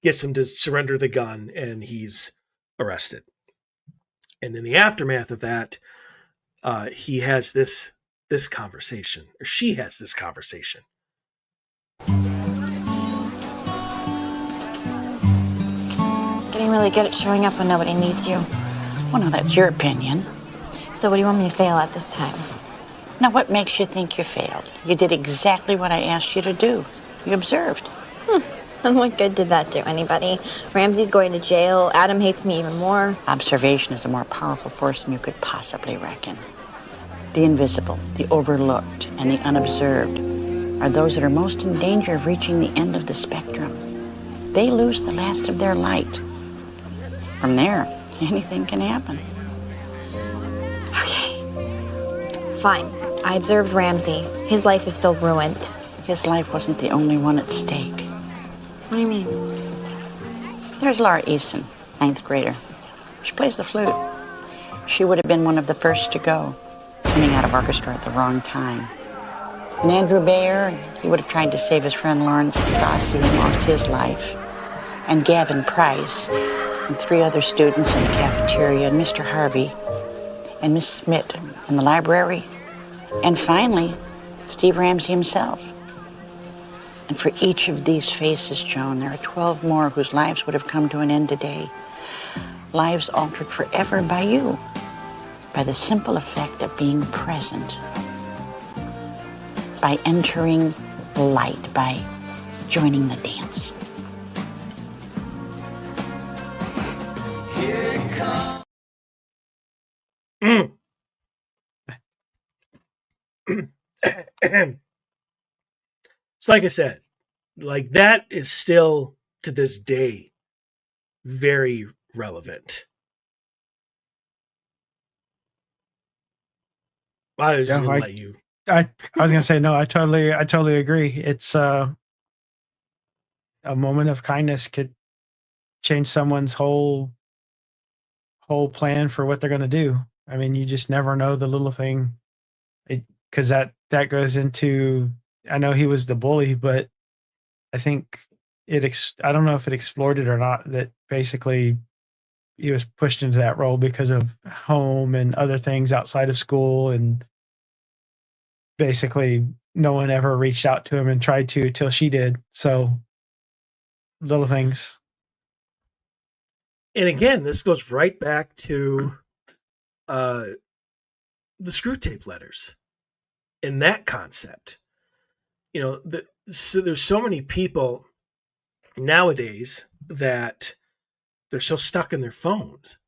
Gets him to surrender the gun, and he's arrested. And in the aftermath of that, he has this conversation, or she has this conversation. Getting really good at showing up when nobody needs you. Well, now that's your opinion. So what do you want me to fail at this time? Now, what makes you think you failed? You did exactly what I asked you to do. You observed. And what good did that do anybody? Ramsey's going to jail. Adam hates me even more. Observation is a more powerful force than you could possibly reckon. The invisible, the overlooked, and the unobserved are those that are most in danger of reaching the end of the spectrum. They lose the last of their light. From there, anything can happen. Okay. Fine. I observed Ramsey. His life is still ruined. His life wasn't the only one at stake. What do you mean? There's Laura Eason, 9th grader. She plays the flute. She would have been one of the first to go, coming out of orchestra at the wrong time. And Andrew Bayer, he would have tried to save his friend Lawrence Stasi and lost his life. And Gavin Price, and 3 other students in the cafeteria, and Mr. Harvey, and Miss Smith in the library, and finally, Steve Ramsey himself. And for each of these faces, Joan, there are 12 more whose lives would have come to an end today. Lives altered forever by you, by the simple effect of being present, by entering the light, by joining the dance. So like I said, like that is still to this day very relevant. I was gonna let you. I was gonna say no. I totally agree. It's a moment of kindness could change someone's whole plan for what they're gonna do. I mean, you just never know the little thing, because that goes into. I know he was the bully, but I think I don't know if it explored it or not, that basically he was pushed into that role because of home and other things outside of school, and basically no one ever reached out to him and tried to till she did. So little things. And again, this goes right back to the screw tape letters and that concept. So there's so many people nowadays that they're so stuck in their phones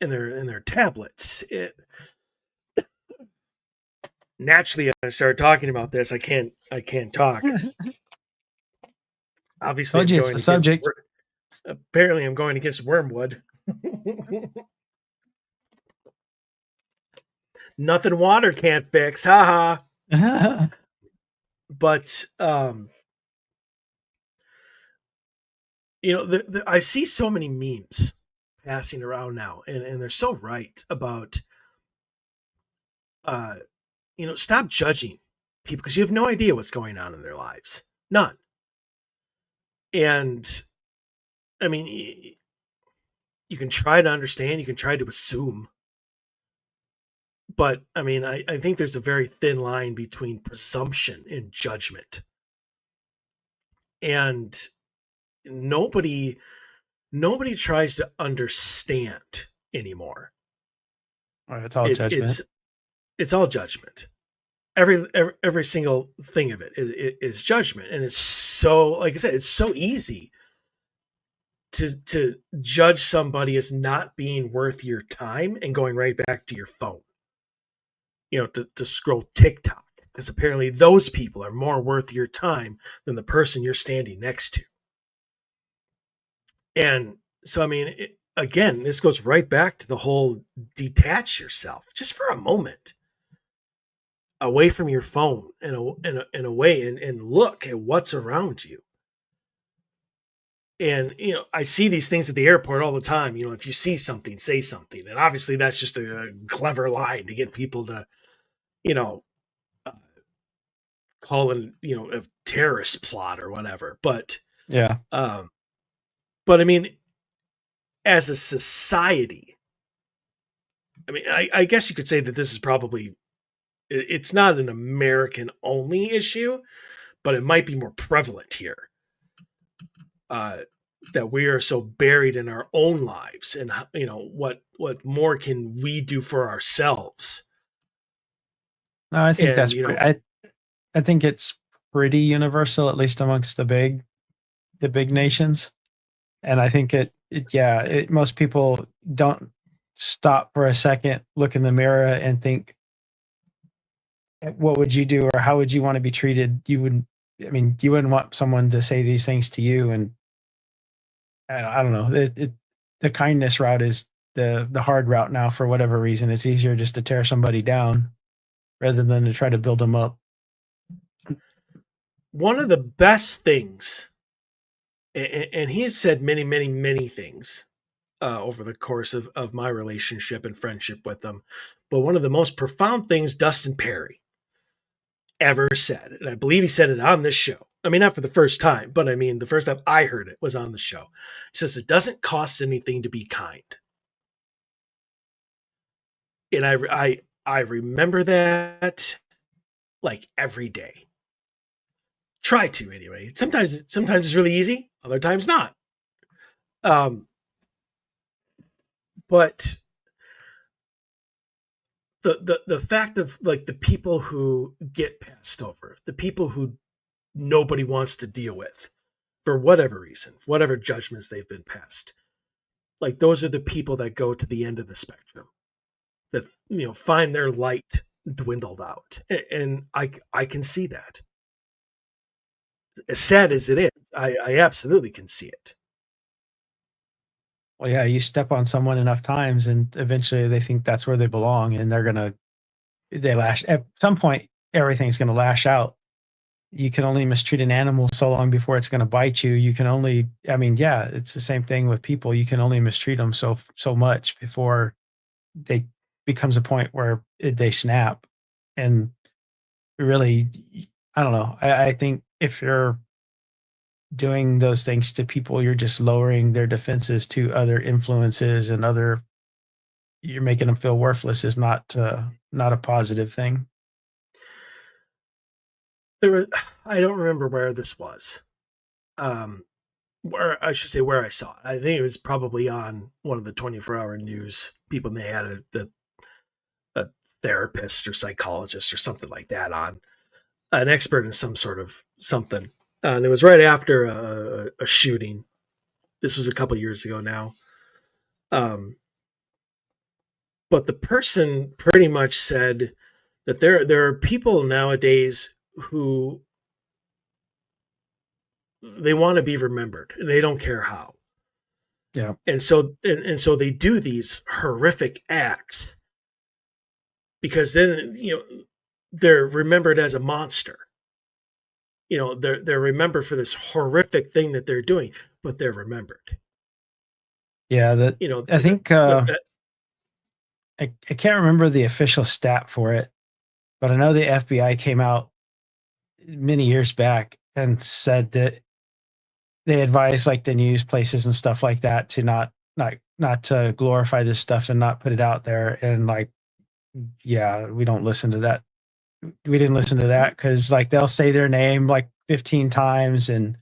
and their tablets. Naturally, I started talking about this. I can't talk. Obviously, it's the subject. Apparently, I'm going against Wormwood. Nothing water can't fix. Ha ha. But I see so many memes passing around now, and they're so right about stop judging people because you have no idea what's going on in their lives. None. And I mean, you can try to understand, you can try to assume, But I mean, I think there's a very thin line between presumption and judgment. And nobody nobody tries to understand anymore. It's all It's judgment. it's it's all judgment. Every single thing of it is judgment, and it's so, like I said, it's so easy to judge somebody as not being worth your time and going right back to your phone, to scroll TikTok, because apparently those people are more worth your time than the person you're standing next to. And so, I mean, again, this goes right back to the whole detach yourself just for a moment away from your phone and away and look at what's around you. And, I see these things at the airport all the time. If you see something, say something. And obviously that's just a clever line to get people to, you know, uh, call in, a terrorist plot or whatever. Yeah. But I mean, as a society, I mean, I guess you could say that this is probably, it's not an American only issue, but it might be more prevalent here. That we are so buried in our own lives, and what more can we do for ourselves? No, I think And that's I think it's pretty universal, at least amongst the big nations. And I think most people don't stop for a second, look in the mirror and think, what would you do, or how would you want to be treated? You wouldn't want someone to say these things to you. And I don't know, the kindness route is the hard route now. For whatever reason, it's easier just to tear somebody down rather than to try to build them up. one of the best things, and he has said many, many, many things over the course of my relationship and friendship with him, but one of the most profound things Dustin Perry ever said, and I believe he said it on this show. I mean, not for the first time, but I mean, the first time I heard it was on the show. He says, it doesn't cost anything to be kind. And I remember that like every day. Try to, anyway. Sometimes it's really easy, other times not. But the fact of, like, the people who get passed over, the people who nobody wants to deal with for whatever reason, whatever judgments they've been passed, like, those are the people that go to the end of the spectrum, that find their light dwindled out. And I can see that. As sad as it is, I absolutely can see it. Well, yeah, you step on someone enough times and eventually they think that's where they belong, and they lash at some point. Everything's going to lash out. You can only mistreat an animal so long before it's going to bite you. You can only, I mean, yeah, it's the same thing with people. You can only mistreat them so much before they becomes a point where they snap. And really, I don't know. I think if you're doing those things to people, you're just lowering their defenses to other influences, and you're making them feel worthless is not a positive thing. I don't remember where this was. Where I should say where I saw it. I think it was probably on one of the 24-hour news people, and they had a therapist or psychologist or something like that on, an expert in some sort of something. And it was right after a shooting. This was a couple years ago now. But the person pretty much said that there are people nowadays who, they want to be remembered, and they don't care how. Yeah. And so they do these horrific acts because then they're remembered as a monster. They're remembered for this horrific thing that they're doing, but they're remembered. Yeah, I think I can't remember the official stat for it, but I know the FBI came out many years back and said that they advise, like, the news places and stuff like that to not to glorify this stuff and not put it out there. And, like, yeah, we don't listen to that. We didn't listen to that because like they'll say their name like 15 times, and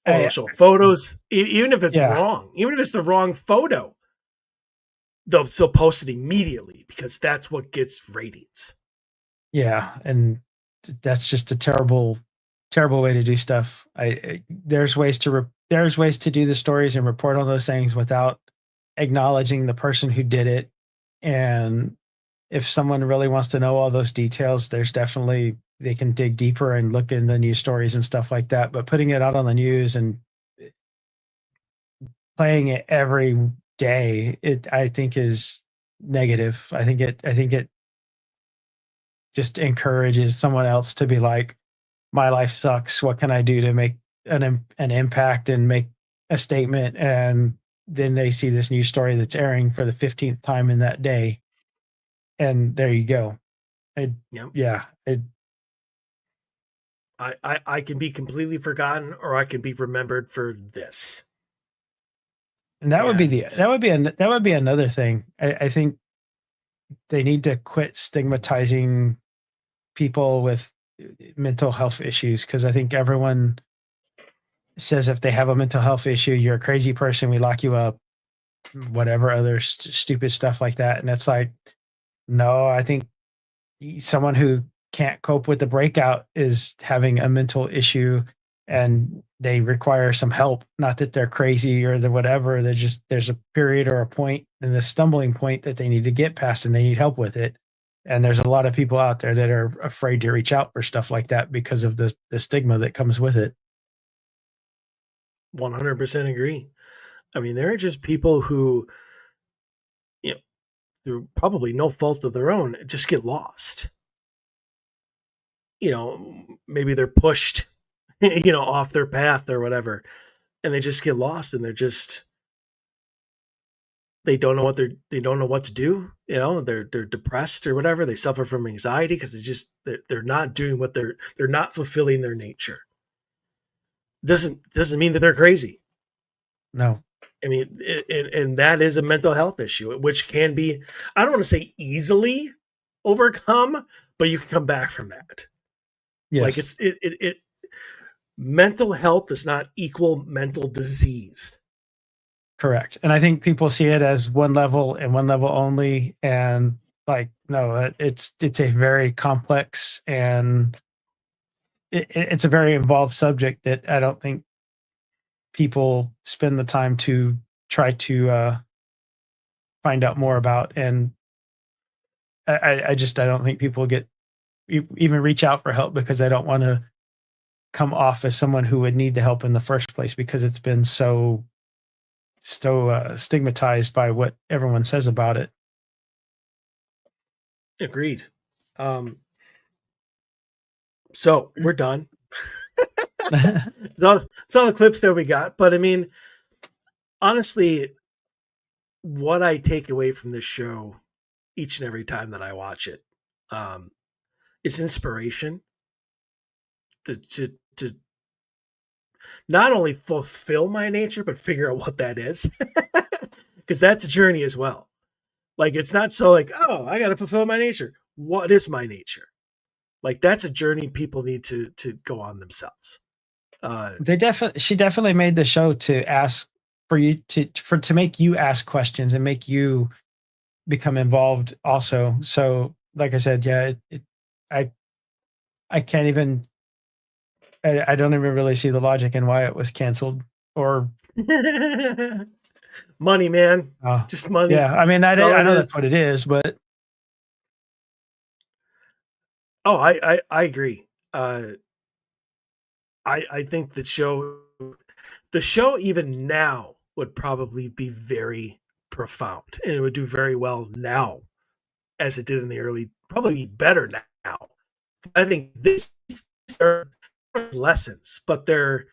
Oh, they'll I, show photos, even if it's yeah, wrong, even if it's the wrong photo, they'll still post it immediately because that's what gets ratings. yeah, and that's just a terrible, terrible way to do stuff. There's ways to there's ways to do the stories and report on those things without acknowledging the person who did it. And if someone really wants to know all those details, there's definitely they can dig deeper and look in the news stories and stuff like that. But putting it out on the news and playing it every day, it I think is negative. I think it just encourages someone else to be like, my life sucks. What can I do to make an impact and make a statement? And then they see this news story that's airing for the 15th time in that day, and there you go. I, Yep. yeah, I can be completely forgotten, or I can be remembered for this. and that would be And that would be another thing. I think they need to quit stigmatizing people with mental health issues because I think everyone says if they have a mental health issue, you're a crazy person. We lock you up, whatever other stupid stuff like that. And it's like, no, I think someone who can't cope with the breakout is having a mental issue and they require some help. Not that they're crazy or the whatever. They're just, there's a period or a point and the stumbling point that they need to get past and they need help with it. And there's a lot of people out there that are afraid to reach out for stuff like that because of the stigma that comes with it. 100% agree. I mean, there are just people who, you know, through probably no fault of their own, just get lost. Maybe they're pushed, off their path or whatever, and they just get lost, and they don't know they don't know what to do. They're depressed or whatever. They suffer from anxiety because they're not doing what they're not fulfilling their nature. Doesn't mean that they're crazy. No. I mean, and that is a mental health issue, which can be, I don't want to say easily overcome, but you can come back from that. Like Yes. mental health does not equal mental disease. Correct. And I think people see it as one level and one level only. And like, no, it's a very complex and it's a very involved subject that I don't think people spend the time to try to find out more about. And I don't think people even reach out for help because I don't want to come off as someone who would need the help in the first place because it's been so stigmatized by what everyone says about it. Agreed. So we're done. It's all the clips that we got. But I mean, honestly, what I take away from this show each and every time that I watch it, is inspiration to not only fulfill my nature, but figure out what that is. Because that's a journey as well. Like, it's not so like, oh, I got to fulfill my nature. What is my nature? Like, that's a journey people need to go on themselves. She definitely made the show to ask for you to make you ask questions and make you become involved also. So like I said, yeah, I I can't even I don't even really see the logic in why it was canceled or money, man. Just money. yeah, I mean That's all I it know that's is. what it is, but Oh, I agree. I think the show even now would probably be very profound, and it would do very well now as it did in the early, probably better now. I think these are lessons, but they're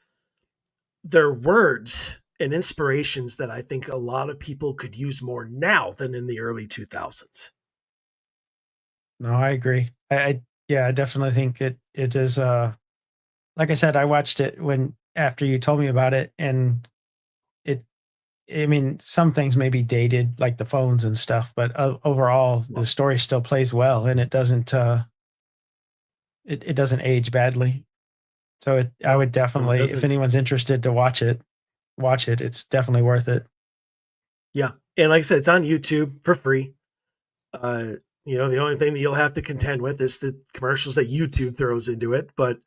words and inspirations that I think a lot of people could use more now than in the early 2000s. no, I agree. Yeah, I definitely think it is like I said, I watched it when after you told me about it and it I mean, some things may be dated, like the phones and stuff, but overall, the story still plays well, and it doesn't age badly. So I would definitely, if anyone's interested to watch it. It's definitely worth it. Yeah, and like I said, it's on YouTube for free. The only thing that you'll have to contend with is the commercials that YouTube throws into it, but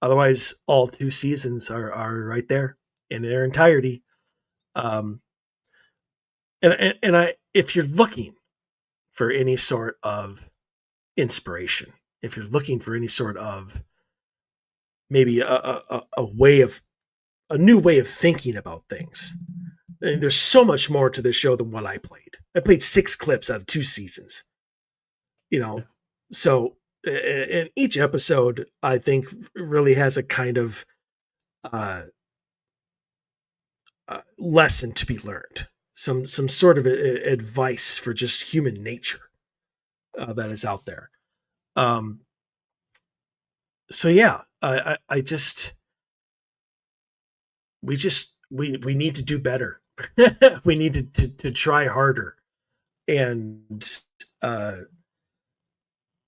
otherwise, all 2 seasons are right there in their entirety. If you're looking for any sort of inspiration, if you're looking for any sort of maybe a new way of thinking about things, and there's so much more to this show than what I played. I played 6 clips out of 2 seasons. So and each episode I think really has a kind of lesson to be learned, some sort of advice for just human nature that is out there. So yeah, I just we need to do better. We need to try harder and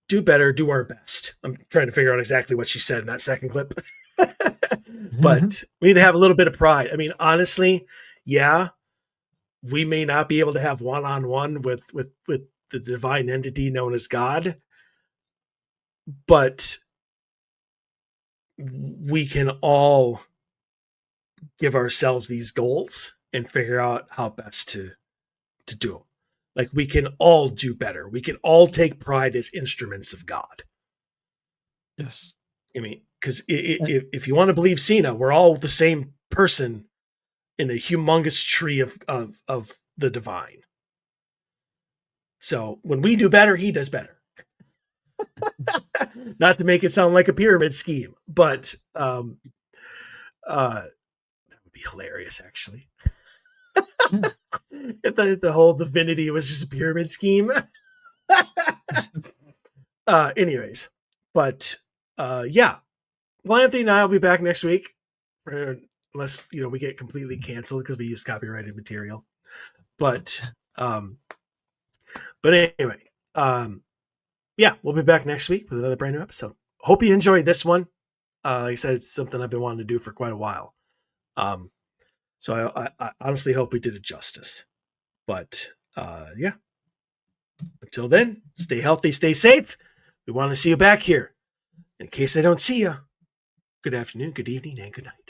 do better, do our best. I'm trying to figure out exactly what she said in that second clip. But we need to have a little bit of pride. I mean, honestly, yeah, we may not be able to have one-on-one with the divine entity known as God, but we can all give ourselves these goals and figure out how best to do them. Like, we can all do better. We can all take pride as instruments of God. Yes. I mean, because if you want to believe Cena, we're all the same person in the humongous tree of the divine. So when we do better, he does better. Not to make it sound like a pyramid scheme, but that would be hilarious, actually. If the whole divinity was just a pyramid scheme. Anyways, but yeah. Well, Anthony and I will be back next week, unless we get completely canceled because we use copyrighted material. But anyway, yeah, we'll be back next week with another brand new episode. Hope you enjoyed this one. Like I said, it's something I've been wanting to do for quite a while. So I honestly hope we did it justice. But yeah, until then, stay healthy, stay safe. We want to see you back here. In case I don't see you, good afternoon, good evening, and good night.